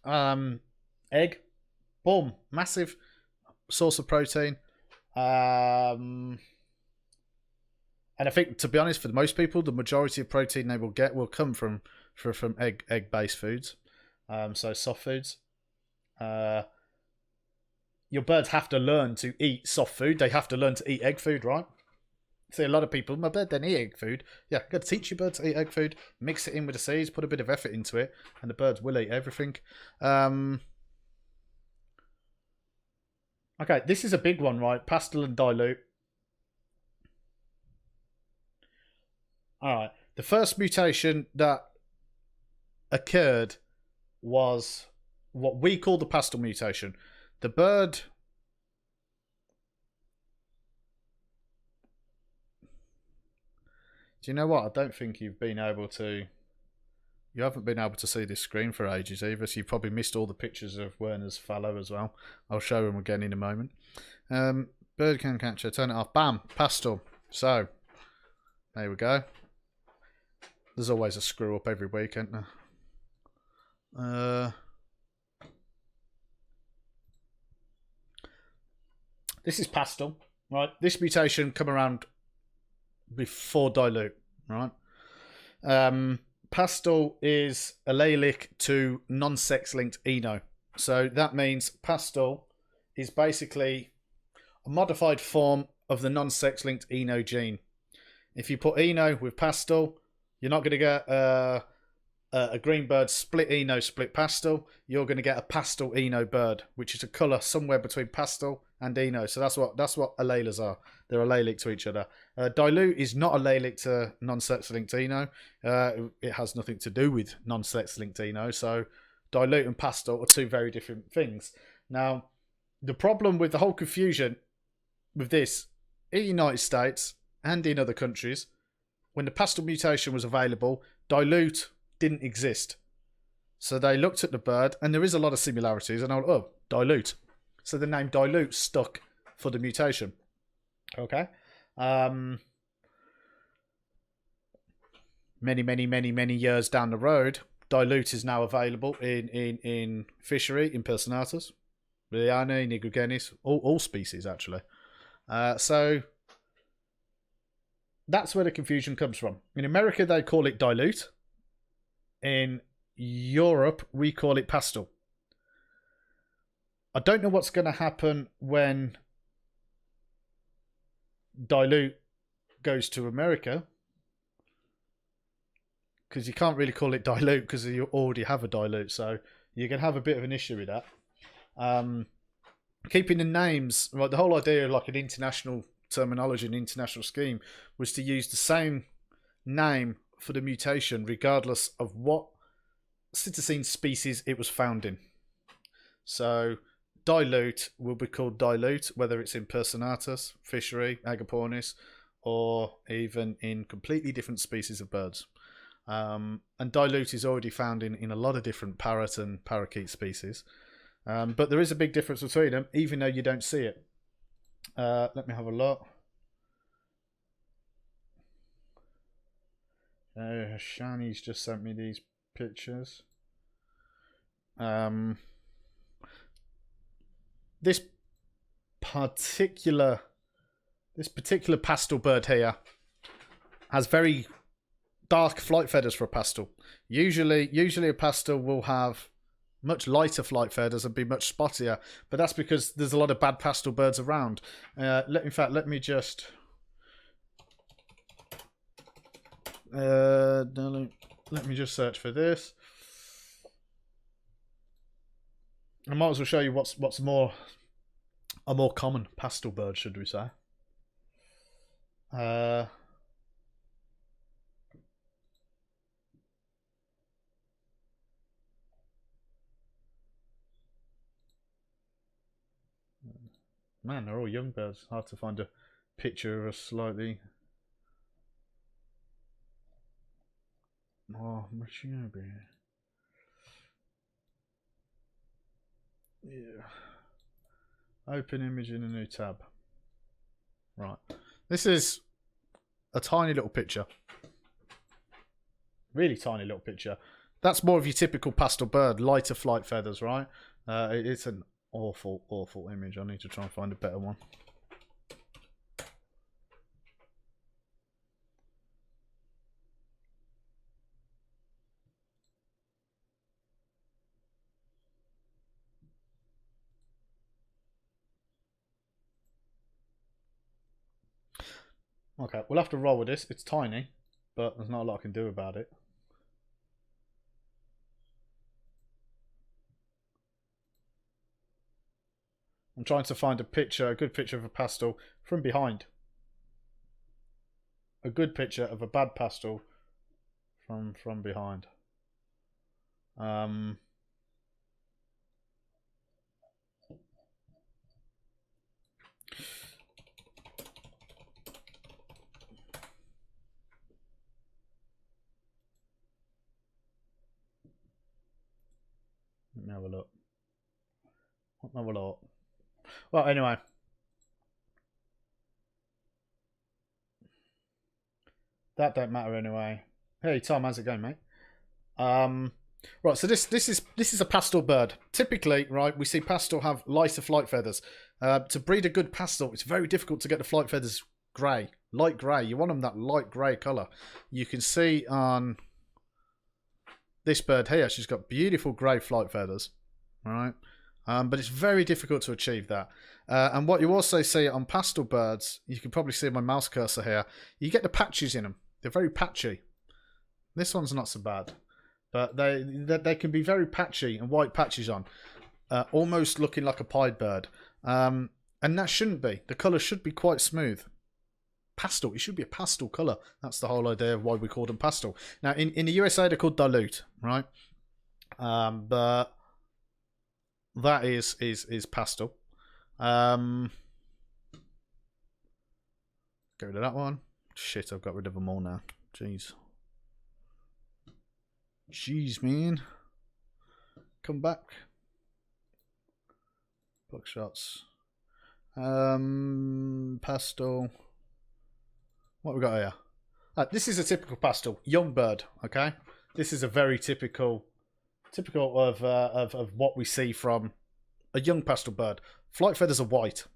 Egg, boom, massive source of protein. And I think, to be honest, for most people, the majority of protein they will get will come from egg based foods. So soft foods. Your birds have to learn to eat soft food. They have to learn to eat egg food, right? See, a lot of people, my bird don't eat egg food. Yeah, got to teach your bird to eat egg food, mix it in with the seeds, put a bit of effort into it, and the birds will eat everything. Okay, this is a big one, right? Pastel and dilute. Alright, the first mutation that occurred was what we call the pastel mutation. The bird... Do you know what? I don't think you've been able to... You haven't been able to see this screen for ages either, so you've probably missed all the pictures of Werner's fallow as well. I'll show him again in a moment. Bird can catcher, turn it off. Bam! Pastel. So, there we go. There's always a screw up every week, isn't there? This is pastel, right? This mutation come around before dilute, right? Pastel is allelic to non-sex linked Eno. So that means pastel is basically a modified form of the non-sex linked Eno gene. If you put Eno with pastel, you're not going to get a green bird, split Eno, split pastel, you're going to get a pastel Eno bird, which is a colour somewhere between pastel and Eno. So that's what alleles are. They're allelic to each other. Dilute is not allelic to non-sex linked Eno. It has nothing to do with non-sex linked Eno. So dilute and pastel are two very different things. Now, the problem with the whole confusion with this in the United States and in other countries, when the pastel mutation was available, dilute didn't exist. So they looked at the bird, and there is a lot of similarities, and I went, oh, dilute. So the name dilute stuck for the mutation. Okay. Many years down the road, dilute is now available in fishery, in personatus, Liliane, Nigrigenis, all species actually. So that's where the confusion comes from. In America, they call it dilute. In Europe, we call it pastel. I don't know what's going to happen when dilute goes to America, because you can't really call it dilute because you already have a dilute, so you're going to have a bit of an issue with that. Keeping the names, right, the whole idea of like an international terminology, an international scheme, was to use the same name for the mutation regardless of what cytosine species it was found in. So dilute will be called dilute, whether it's in personatus, fishery, Agapornis, or even in completely different species of birds. And dilute is already found in a lot of different parrot and parakeet species. But there is a big difference between them, even though you don't see it. Let me have a look. Shani's just sent me these pictures. This particular pastel bird here has very dark flight feathers for a pastel. Usually a pastel will have much lighter flight feathers and be much spottier, but that's because there's a lot of bad pastel birds around. Let me just search for this. I might as well show you what's a more common pastel bird, should we say? Man, they're all young birds. Hard to find a picture of a slightly. Oh, Machinery. Yeah. Open image in a new tab. Right. This is a tiny little picture. Really tiny little picture. That's more of your typical pastel bird, lighter flight feathers, right? It's an awful image. I need to try and find a better one. Okay, we'll have to roll with this. It's tiny, but there's not a lot I can do about it. I'm trying to find a good picture of a pastel from behind. A good picture of a bad pastel from behind. Let me have a look. Well, anyway. That don't matter anyway. Hey Tom, how's it going, mate? Right, so this is a pastel bird. Typically, right, we see pastel have lighter flight feathers. To breed a good pastel, it's very difficult to get the flight feathers grey, light grey. You want them that light grey colour. You can see on this bird here, she's got beautiful grey flight feathers, all right? But it's very difficult to achieve that. And what you also see on pastel birds, you can probably see my mouse cursor here, you get the patches in them. They're very patchy. This one's not so bad. but they can be very patchy and white patches on, almost looking like a pied bird. And that shouldn't be. The colour should be quite smooth. Pastel. It should be a pastel colour. That's the whole idea of why we call them pastel. Now, in the USA, they're called dilute, right? But that is pastel. Get rid of that one. Shit, I've got rid of them all now. Jeez. Jeez, man. Come back. Buckshots. Pastel. What we got here? This is a typical pastel. Young bird, okay? This is a very typical of what we see from a young pastel bird. Flight feathers are white.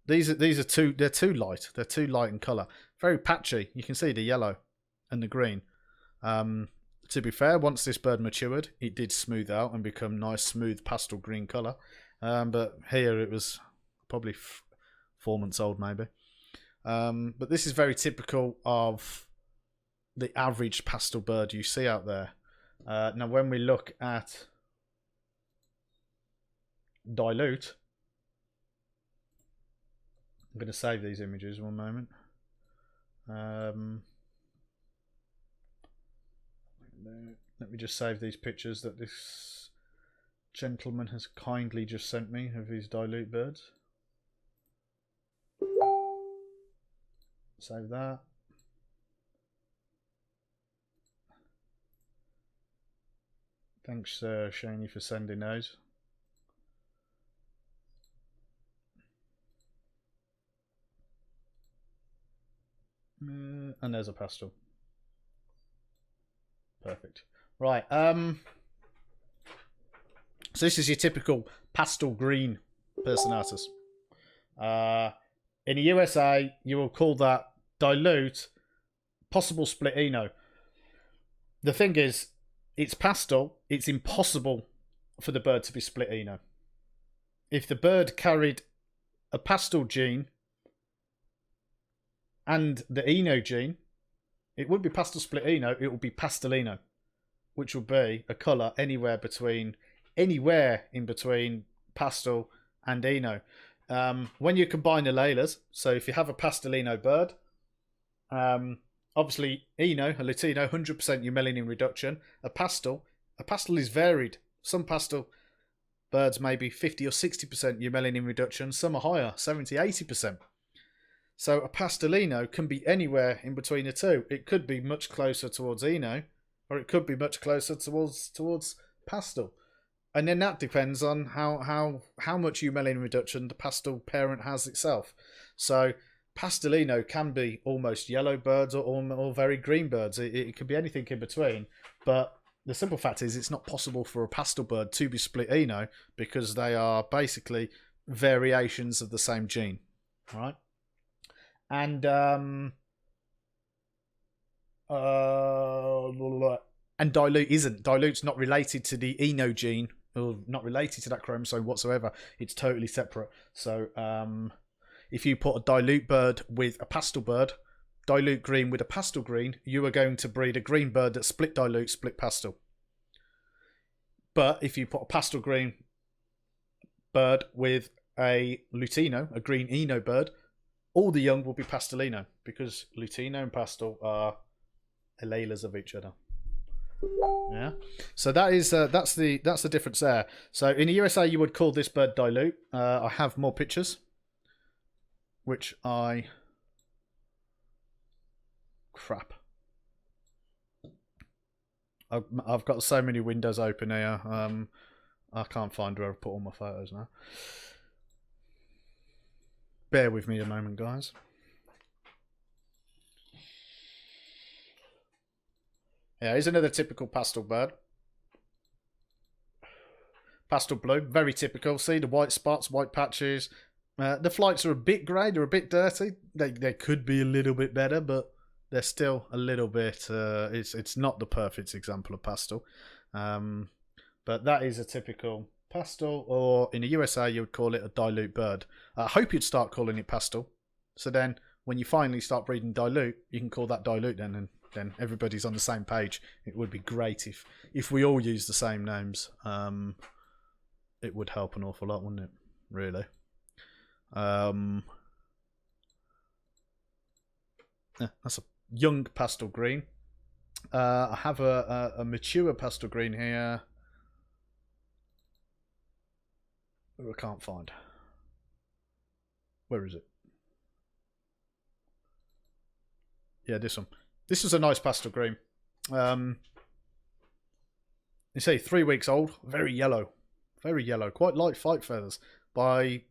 They're too light. They're too light in colour. Very patchy. You can see the yellow and the green. To be fair, once this bird matured, it did smooth out and become nice, smooth pastel green colour. But here it was probably 4 months old, maybe. But this is very typical of the average pastel bird you see out there. Now, when we look at dilute, I'm going to save these images one moment. Let me just save these pictures that this gentleman has kindly just sent me of his dilute birds. Save that. Thanks, Shaney, for sending those. And there's a pastel. Perfect. Right. So this is your typical pastel green personatus. In the USA, you will call that dilute, possible split Eno. The thing is, it's pastel. It's impossible for the bird to be split Eno. If the bird carried a pastel gene and the Eno gene, it would be pastel split Eno. It would be pastelino, which would be a colour anywhere in between pastel and Eno. When you combine the layers, so if you have a pastelino bird, obviously Eno, a Latino, 100% eumelanin reduction. A pastel is varied. Some pastel birds may be 50 or 60% eumelanin reduction. Some are higher, 70, 80%. So a pastelino can be anywhere in between the two. It could be much closer towards Eno, or it could be much closer towards pastel. And then that depends on how much eumelanin reduction the pastel parent has itself. So pastelino can be almost yellow birds or very green birds. It can be anything in between. But the simple fact is it's not possible for a pastel bird to be split Eno because they are basically variations of the same gene, right? And dilute isn't. Dilute's not related to the Eno gene, or not related to that chromosome whatsoever. It's totally separate. So if you put a dilute bird with a pastel bird, dilute green with a pastel green, you are going to breed a green bird that's split dilute, split pastel. But if you put a pastel green bird with a lutino, a green Eno bird, all the young will be pastelino because lutino and pastel are alleles of each other. Yeah, so that is that's the difference there. So in the USA, you would call this bird dilute. I have more pictures, which I've got so many windows open here. I can't find where I've put all my photos now. Bear with me a moment, guys. Yeah, here's another typical pastel bird. Pastel blue, very typical. See the white spots, white patches. The flights are a bit grey, they're a bit dirty. They could be a little bit better, but they're still a little bit... it's not the perfect example of pastel. But that is a typical pastel, or in the USA you would call it a dilute bird. I hope you'd start calling it pastel. So then when you finally start breeding dilute, you can call that dilute then, and then everybody's on the same page. It would be great if we all use the same names. It would help an awful lot, wouldn't it? Really. Yeah, that's a young pastel green. I have a mature pastel green here. Who I can't find. Where is it? Yeah, this one. This is a nice pastel green. You see, 3 weeks old, very yellow. Very yellow, quite light flight feathers by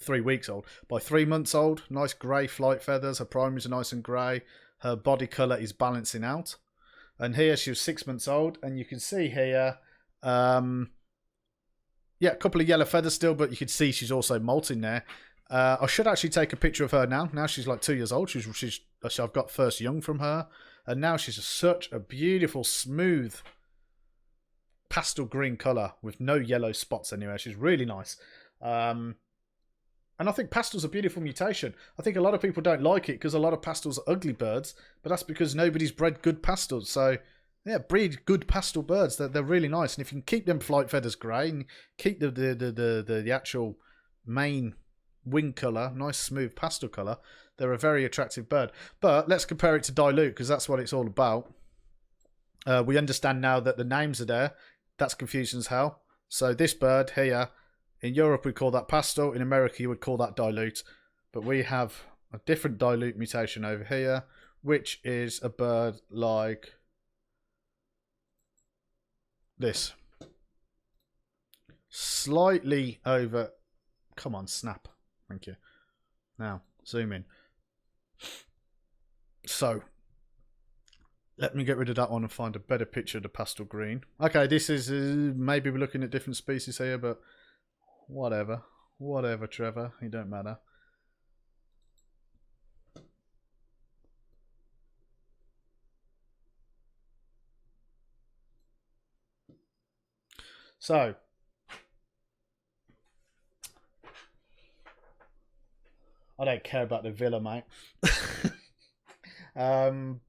3 weeks old. By 3 months old, nice grey flight feathers. Her primaries are nice and grey. Her body colour is balancing out. And here she was 6 months old, and you can see here, yeah, a couple of yellow feathers still, but you can see she's also molting there. I should actually take a picture of her now. Now she's like 2 years old. I've got first young from her, and now she's such a beautiful, smooth pastel green colour with no yellow spots anywhere. She's really nice. And I think pastel's a beautiful mutation. I think a lot of people don't like it because a lot of pastels are ugly birds, but that's because nobody's bred good pastels. So yeah, breed good pastel birds. They're really nice, and if you can keep them flight feathers grey and keep the actual main wing colour nice smooth pastel colour, they're a very attractive bird. But let's compare it to dilute because that's what it's all about. We understand now that the names are there. That's confusing as hell. So this bird here, in Europe we call that pastel, in America you would call that dilute, but we have a different dilute mutation over here, which is a bird like this. Slightly over, come on, snap. Thank you. Now, zoom in. So, let me get rid of that one and find a better picture of the pastel green. Okay, this is, maybe we're looking at different species here, but whatever. Whatever, Trevor. It don't matter. So, I don't care about the villa, mate. On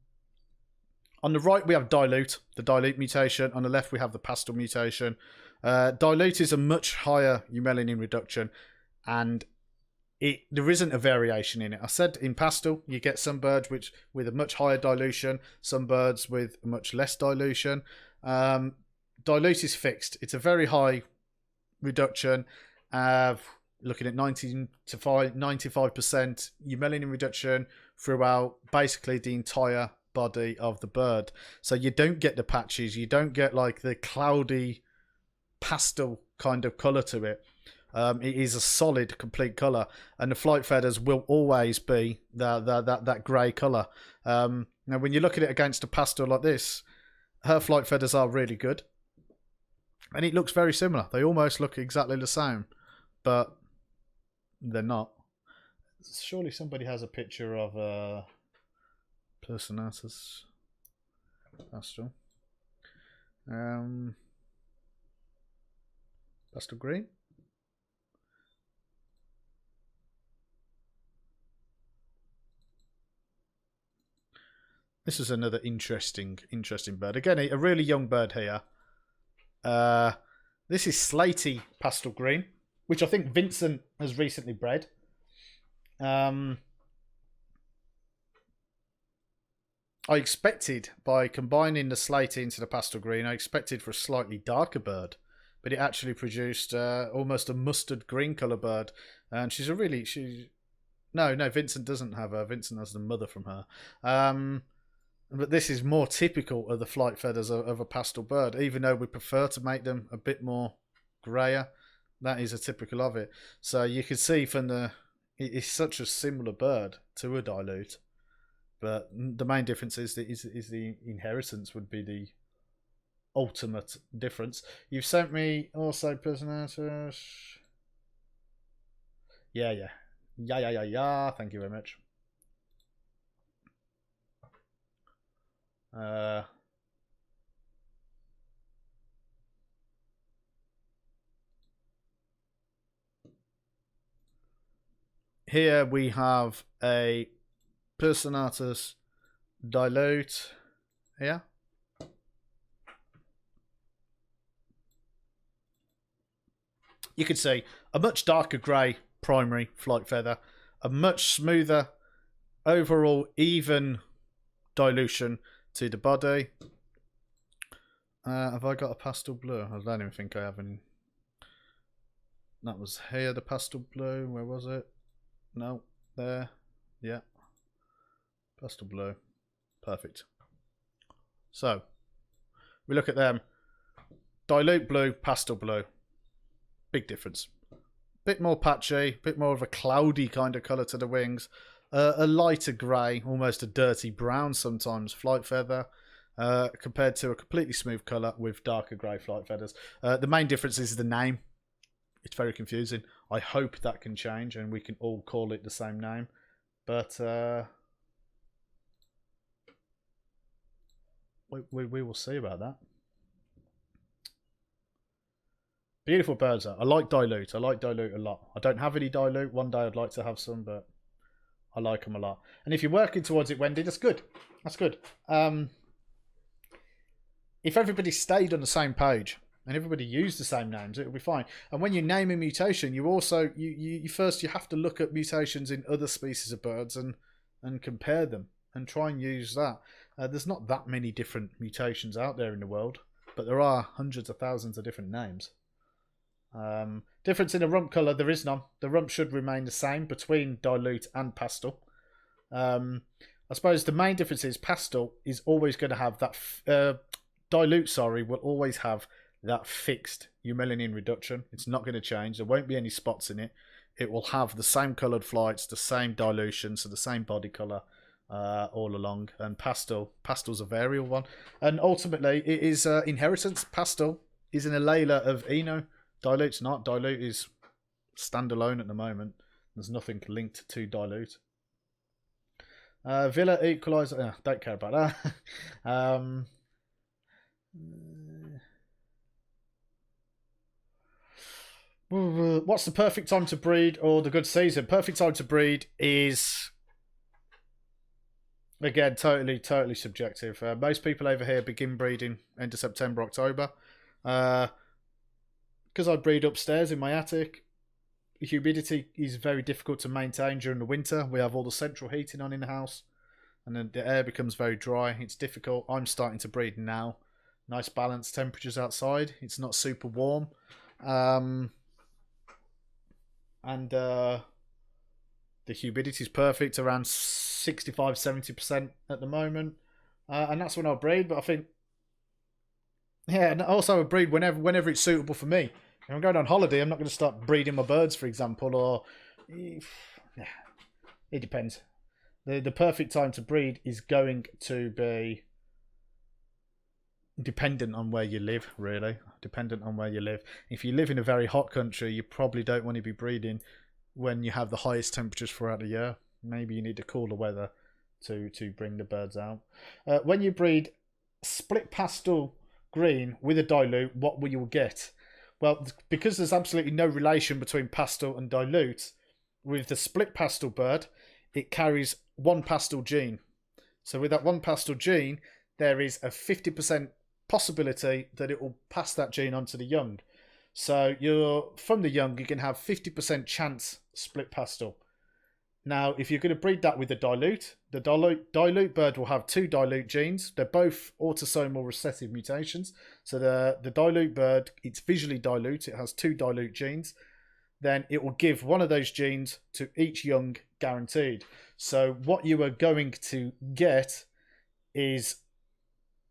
the right, we have dilute, the dilute mutation. On the left, we have the pastel mutation. Dilute is a much higher eumelanin reduction, and there isn't a variation in it. I said in pastel, you get some birds with a much higher dilution, some birds with much less dilution. Dilute is fixed. It's a very high reduction. Looking at 90 to 95% eumelanin reduction throughout basically the entire body of the bird. So you don't get the patches, you don't get like the cloudy pastel kind of colour to it. It is a solid, complete colour, and the flight feathers will always be that grey colour. Now, when you look at it against a pastel like this, her flight feathers are really good, and it looks very similar. They almost look exactly the same, but they're not. Surely somebody has a picture of personatus pastel. Pastel green. This is another interesting bird. Again, a really young bird here. This is slaty pastel green, which I think Vincent has recently bred. I expected, by combining the slaty into the pastel green, I expected for a slightly darker bird, but it actually produced almost a mustard green colour bird. And she's a really, no, Vincent doesn't have her. Vincent has the mother from her. But this is more typical of the flight feathers of a pastel bird, even though we prefer to make them a bit more grayer. That is a typical of it. So you can see from it's such a similar bird to a dilute, but the main difference is the inheritance would be the ultimate difference. You've sent me also personatus. Yeah. Thank you very much. Here we have a personatus dilute here. You can see a much darker grey primary flight feather, a much smoother overall even dilution to the body. Have I got a pastel blue? I don't even think I have any. That was here, the pastel blue. Where was it? No, there. Yeah. Pastel blue. Perfect. So, we look at them. Dilute blue, pastel blue. Big difference. Bit more patchy, bit more of a cloudy kind of colour to the wings. A lighter grey, almost a dirty brown sometimes, flight feather. Compared to a completely smooth colour with darker grey flight feathers. The main difference is the name. It's very confusing. I hope that can change and we can all call it the same name. But we will see about that. Beautiful birds though. I like dilute. I like dilute a lot. I don't have any dilute. One day I'd like to have some, but I like them a lot. And if you're working towards it, Wendy, that's good. That's good. If everybody stayed on the same page and everybody used the same names, it would be fine. And when you name a mutation, you also you have to look at mutations in other species of birds and compare them and try and use that. There's not that many different mutations out there in the world, but there are hundreds of thousands of different names. Difference in the rump colour, there is none. The rump should remain the same between dilute and pastel. I suppose the main difference is pastel is always going to have that dilute, sorry, will always have that fixed eumelanin reduction. It's not going to change. There won't be any spots in it. It will have the same coloured flights, the same dilution, so the same body colour all along. And pastel's a variable one. And ultimately, it is inheritance. Pastel is an allele of Eno. Dilute's not. Dilute is standalone at the moment. There's nothing linked to dilute. Villa equalizer. Don't care about that. What's the perfect time to breed or the good season? Perfect time to breed is, again, totally subjective. Most people over here begin breeding end of September, October. Because I breed upstairs in my attic, humidity is very difficult to maintain during the winter. We have all the central heating on in the house, and then the air becomes very dry. It's difficult. I'm starting to breed now. Nice balanced temperatures outside. It's not super warm. And the humidity is perfect, around 65-70% at the moment. And that's when I'll breed. But I think, yeah, and also I breed whenever it's suitable for me. If I'm going on holiday, I'm not going to start breeding my birds, for example, or yeah, it depends. The perfect time to breed is going to be dependent on where you live, really. Dependent on where you live. If you live in a very hot country, you probably don't want to be breeding when you have the highest temperatures throughout the year. Maybe you need the cooler weather to bring the birds out. When you breed split pastel green with a dilute, what will you get? Well, because there's absolutely no relation between pastel and dilute, with the split pastel bird, it carries one pastel gene. So with that one pastel gene, there is a 50% possibility that it will pass that gene on to the young. So from the young, you can have 50% chance split pastel. Now, if you're going to breed that with the dilute bird will have two dilute genes. They're both autosomal recessive mutations. So the dilute bird, it's visually dilute. It has two dilute genes. Then it will give one of those genes to each young guaranteed. So what you are going to get is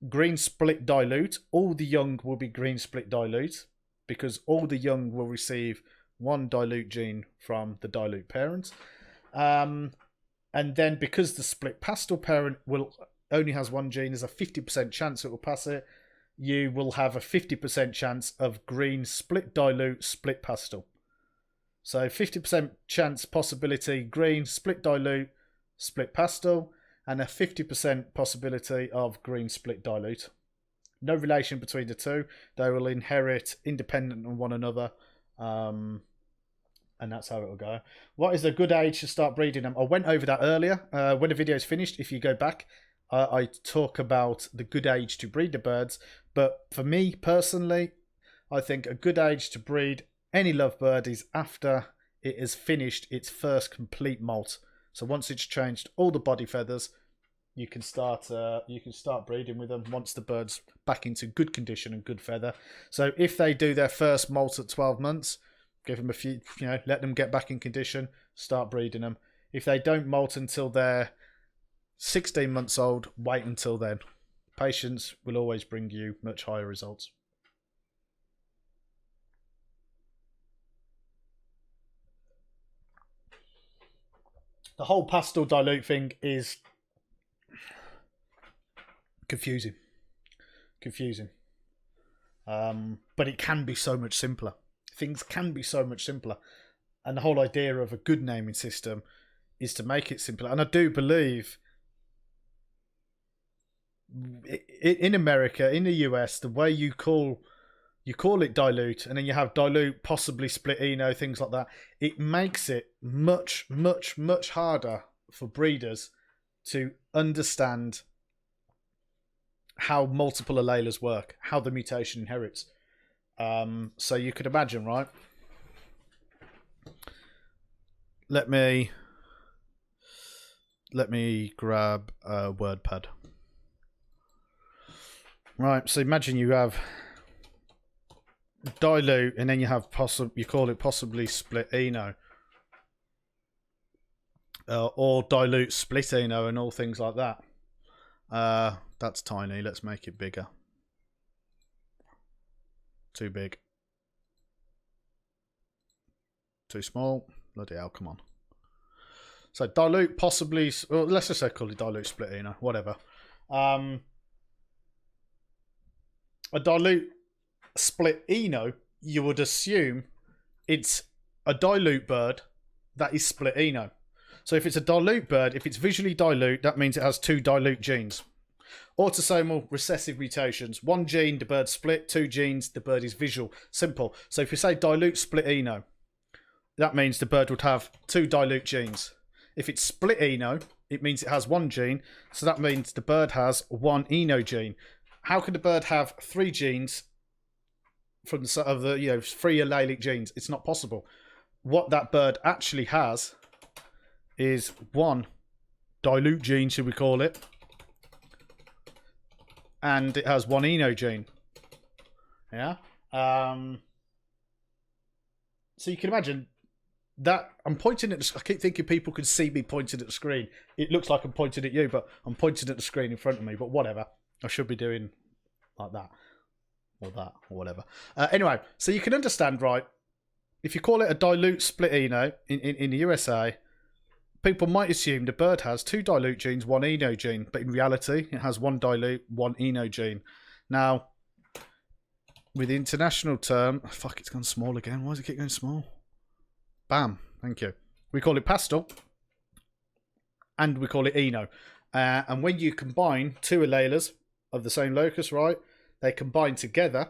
green split dilute. All the young will be green split dilute because all the young will receive one dilute gene from the dilute parent. And then because the split pastel parent only has one gene, there's a 50% chance it will pass it. You will have a 50% chance of green split dilute split pastel. So 50% chance possibility green split dilute split pastel, and a 50% possibility of green split dilute. No relation between the two. They will inherit independent of one another. And and that's how it'll go. What is a good age to start breeding them? I went over that earlier. When the video is finished, if you go back, I talk about the good age to breed the birds. But for me personally, I think a good age to breed any lovebird is after it has finished its first complete molt. So once it's changed all the body feathers, you can start breeding with them once the bird's back into good condition and good feather. So if they do their first molt at 12 months, give them a few, let them get back in condition, start breeding them. If they don't molt until they're 16 months old, wait until then. Patience will always bring you much higher results. The whole pastel dilute thing is confusing. But it can be so much simpler. Things can be so much simpler. And the whole idea of a good naming system is to make it simpler. And I do believe in America, in the US, the way you call it dilute, and then you have dilute, possibly split eno, things like that. It makes it much, much, much harder for breeders to understand how multiple alleles work, how the mutation inherits. So you could imagine, right? Let me grab a word pad. Right, so imagine you have dilute, and then you have you call it possibly split eno, or dilute split eno, and all things like that. That's tiny. Let's make it bigger. Too big. Too small. Bloody hell! Come on. So dilute, possibly. Well, let's just say call it dilute split eno. Whatever. A dilute split eno, you would assume it's a dilute bird that is split eno. So if it's a dilute bird, if it's visually dilute, that means it has two dilute genes. Autosomal recessive mutations. One gene, the bird split. Two genes, the bird is visual. Simple. So if you say dilute split eno, that means the bird would have two dilute genes. If it's split eno, it means it has one gene. So that means the bird has one eno gene. How could the bird have three genes from the of the three allelic genes? It's not possible. What that bird actually has is one dilute gene, should we call it, and it has one eno gene. Yeah. So you can imagine that I'm pointing at the, I keep thinking people can see me pointing at the screen. It looks like I'm pointing at you, but I'm pointing at the screen in front of me. But whatever. I should be doing like that or whatever. Anyway, so you can understand, right? If you call it a dilute split eno in the USA, people might assume the bird has two dilute genes, one eno gene, but in reality, it has one dilute, one eno gene. Now, with the international term, fuck, it's gone small again. Why does it keep going small? Bam, thank you. We call it pastel, and we call it eno. And when you combine two alleles of the same locus, right, they combine together,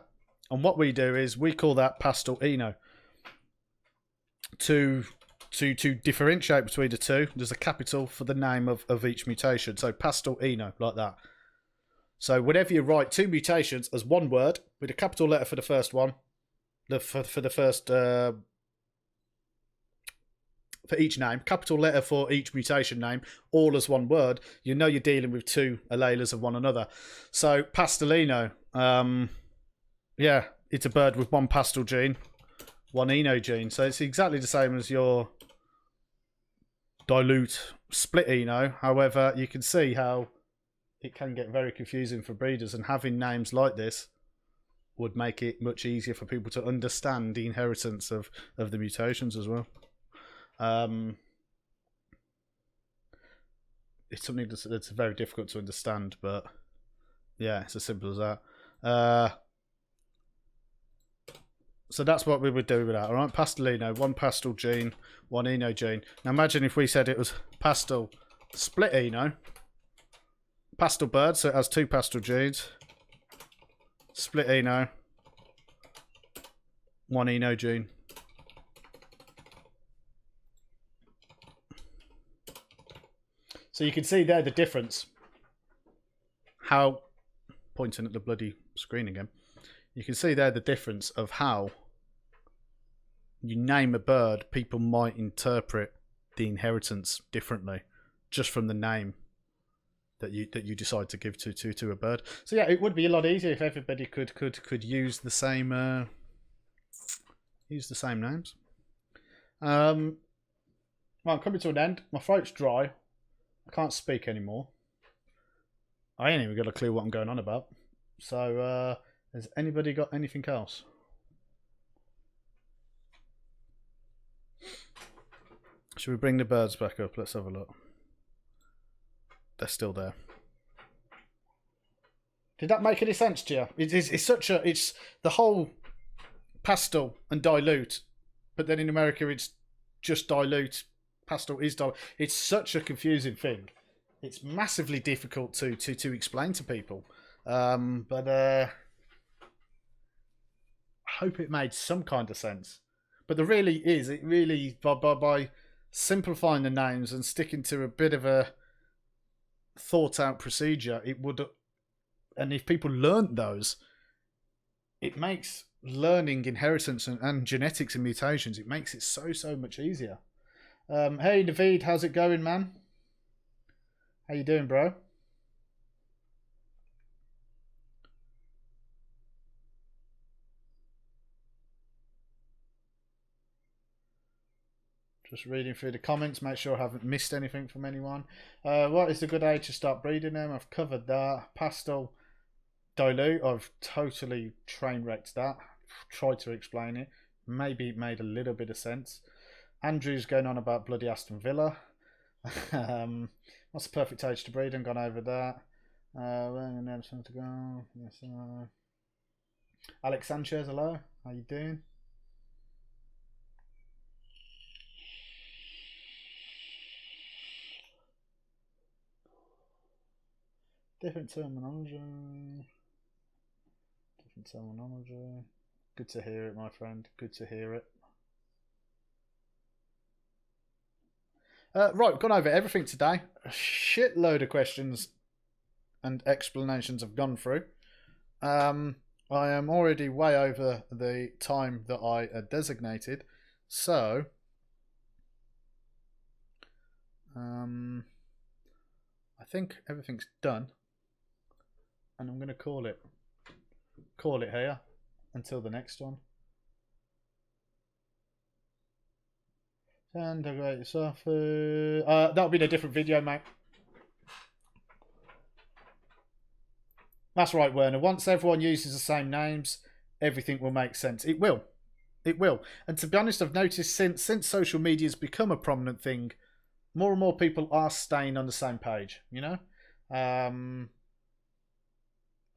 and what we do is we call that pastel eno. To differentiate between the two, there's a capital for the name of each mutation. So pastel eno, like that. So whenever you write two mutations as one word with a capital letter for the first one, for the first for each name, capital letter for each mutation name, all as one word, you know you're dealing with two alleles of one another. So pastelino, yeah, it's a bird with one pastel gene, one eno gene. So it's exactly the same as your dilute split eno. However, you can see how it can get very confusing for breeders, and having names like this would make it much easier for people to understand the inheritance of the mutations as well. It's something that's very difficult to understand, but yeah, it's as simple as that. So that's what we would do with that. All right, pastelino, one pastel gene, one eno gene. Now imagine if we said it was pastel split eno, pastel bird, so it has two pastel genes, split eno, one eno gene. So you can see there the difference. How, pointing at the bloody screen again, you can see there the difference of how you name a bird, people might interpret the inheritance differently just from the name that you decide to give to a bird. So yeah, it would be a lot easier if everybody could use the same names. Well, I'm coming to an end. My throat's dry. I can't speak anymore. I ain't even got a clue what I'm going on about. So, has anybody got anything else? Should we bring the birds back up? Let's have a look. They're still there. Did that make any sense to you? It's the whole pastel and dilute, but then in America it's just dilute. Pastel is dilute. It's such a confusing thing. It's massively difficult to explain to people. But I hope it made some kind of sense. But there really is. It really, by simplifying the names and sticking to a bit of a thought out procedure, it would, and if people learnt those, it makes learning inheritance and genetics and mutations, it makes it so much easier. Hey David, how's it going, man? How you doing, bro? Just reading through the comments, make sure I haven't missed anything from anyone. What is the good age to start breeding them? I've covered that. Pastel, dilute, I've totally train wrecked that. Tried to explain it. Maybe it made a little bit of sense. Andrew's going on about bloody Aston Villa. What's the perfect age to breed? I've gone over that. To go. Yes, Alex Sanchez, hello. How you doing? Different terminology. Good to hear it, my friend. Good to hear it. Right, we've gone over everything today. A shitload of questions and explanations I've gone through. I am already way over the time that I designated. So, I think everything's done. And I'm going to call it here until the next one. And I got yourself. That'll be in a different video, mate. That's right, Werner. Once everyone uses the same names, everything will make sense. It will. It will. And to be honest, I've noticed since social media has become a prominent thing, more and more people are staying on the same page, you know?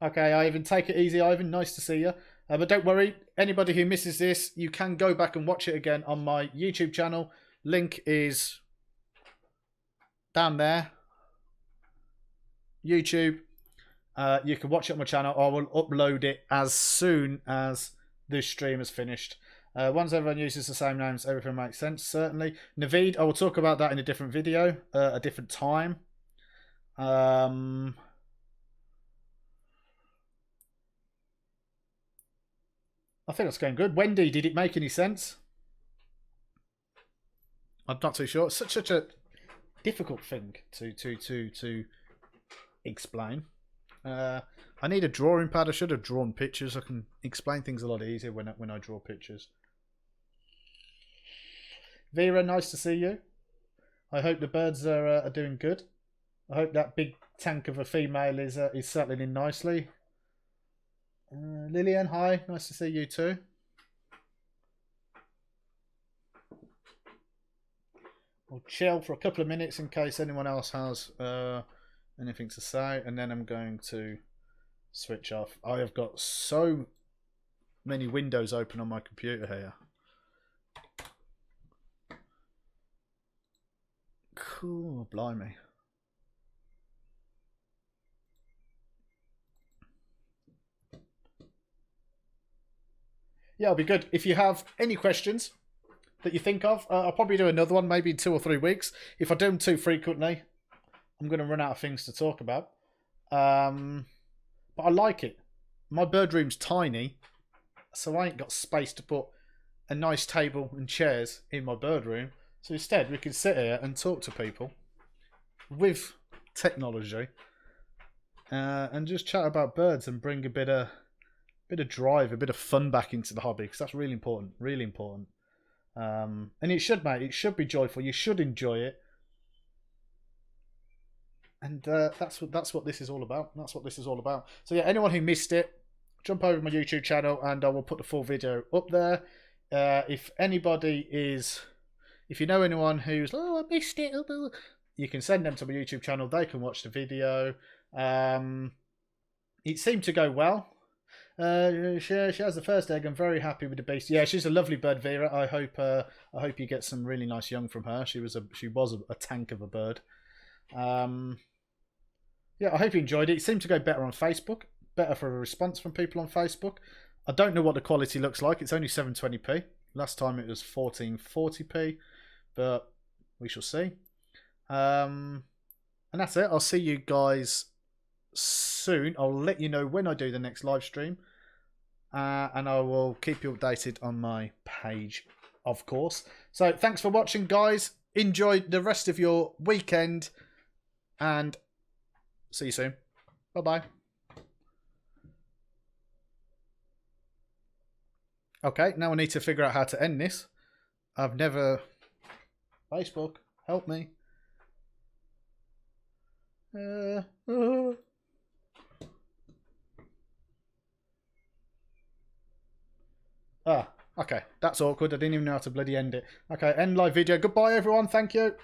Okay, Ivan, take it easy, Ivan. Nice to see you. But don't worry, anybody who misses this, you can go back and watch it again on my YouTube channel. Link is down there. YouTube. You can watch it on my channel. I will upload it as soon as this stream is finished. Once everyone uses the same names, everything makes sense, certainly. Naveed, I will talk about that in a different video, a different time. I think that's going good. Wendy, did it make any sense? I'm not too sure. It's such a difficult thing to explain. I need a drawing pad. I should have drawn pictures. I can explain things a lot easier when I draw pictures. Vera, nice to see you. I hope the birds are doing good. I hope that big tank of a female is settling in nicely. Lillian, hi. Nice to see you too. We'll chill for a couple of minutes in case anyone else has anything to say, and then I'm going to switch off. I have got so many windows open on my computer here. Cool, blimey. Yeah, it'll be good. If you have any questions that you think of, I'll probably do another one, maybe in 2 or 3 weeks. If I do them too frequently, I'm going to run out of things to talk about. But I like it. My bird room's tiny, so I ain't got space to put a nice table and chairs in my bird room. So instead, we can sit here and talk to people with technology and just chat about birds and bring a bit of drive, a bit of fun back into the hobby, because that's really important. Really important. And it should, mate. It should be joyful. You should enjoy it. And that's what this is all about. That's what this is all about. So yeah, anyone who missed it, jump over to my YouTube channel and I will put the full video up there. If anybody is, if you know anyone who's, oh, I missed it, you can send them to my YouTube channel. They can watch the video. It seemed to go well. She has the first egg. I'm very happy with the beast. Yeah, she's a lovely bird, Vera. I hope you get some really nice young from her. She was a tank of a bird. Yeah, I hope you enjoyed it. It seemed to go better on Facebook. Better for a response from people on Facebook. I don't know what the quality looks like. It's only 720p. Last time it was 1440p, but we shall see. And that's it. I'll see you guys soon. I'll let you know when I do the next live stream, and I will keep you updated on my page, of course. So thanks for watching, guys. Enjoy the rest of your weekend, and see you soon. Bye bye. Okay, now I need to figure out how to end this. I've never... Facebook, help me. Okay, that's awkward. I didn't even know how to bloody end it. Okay, end live video. Goodbye, everyone. Thank you.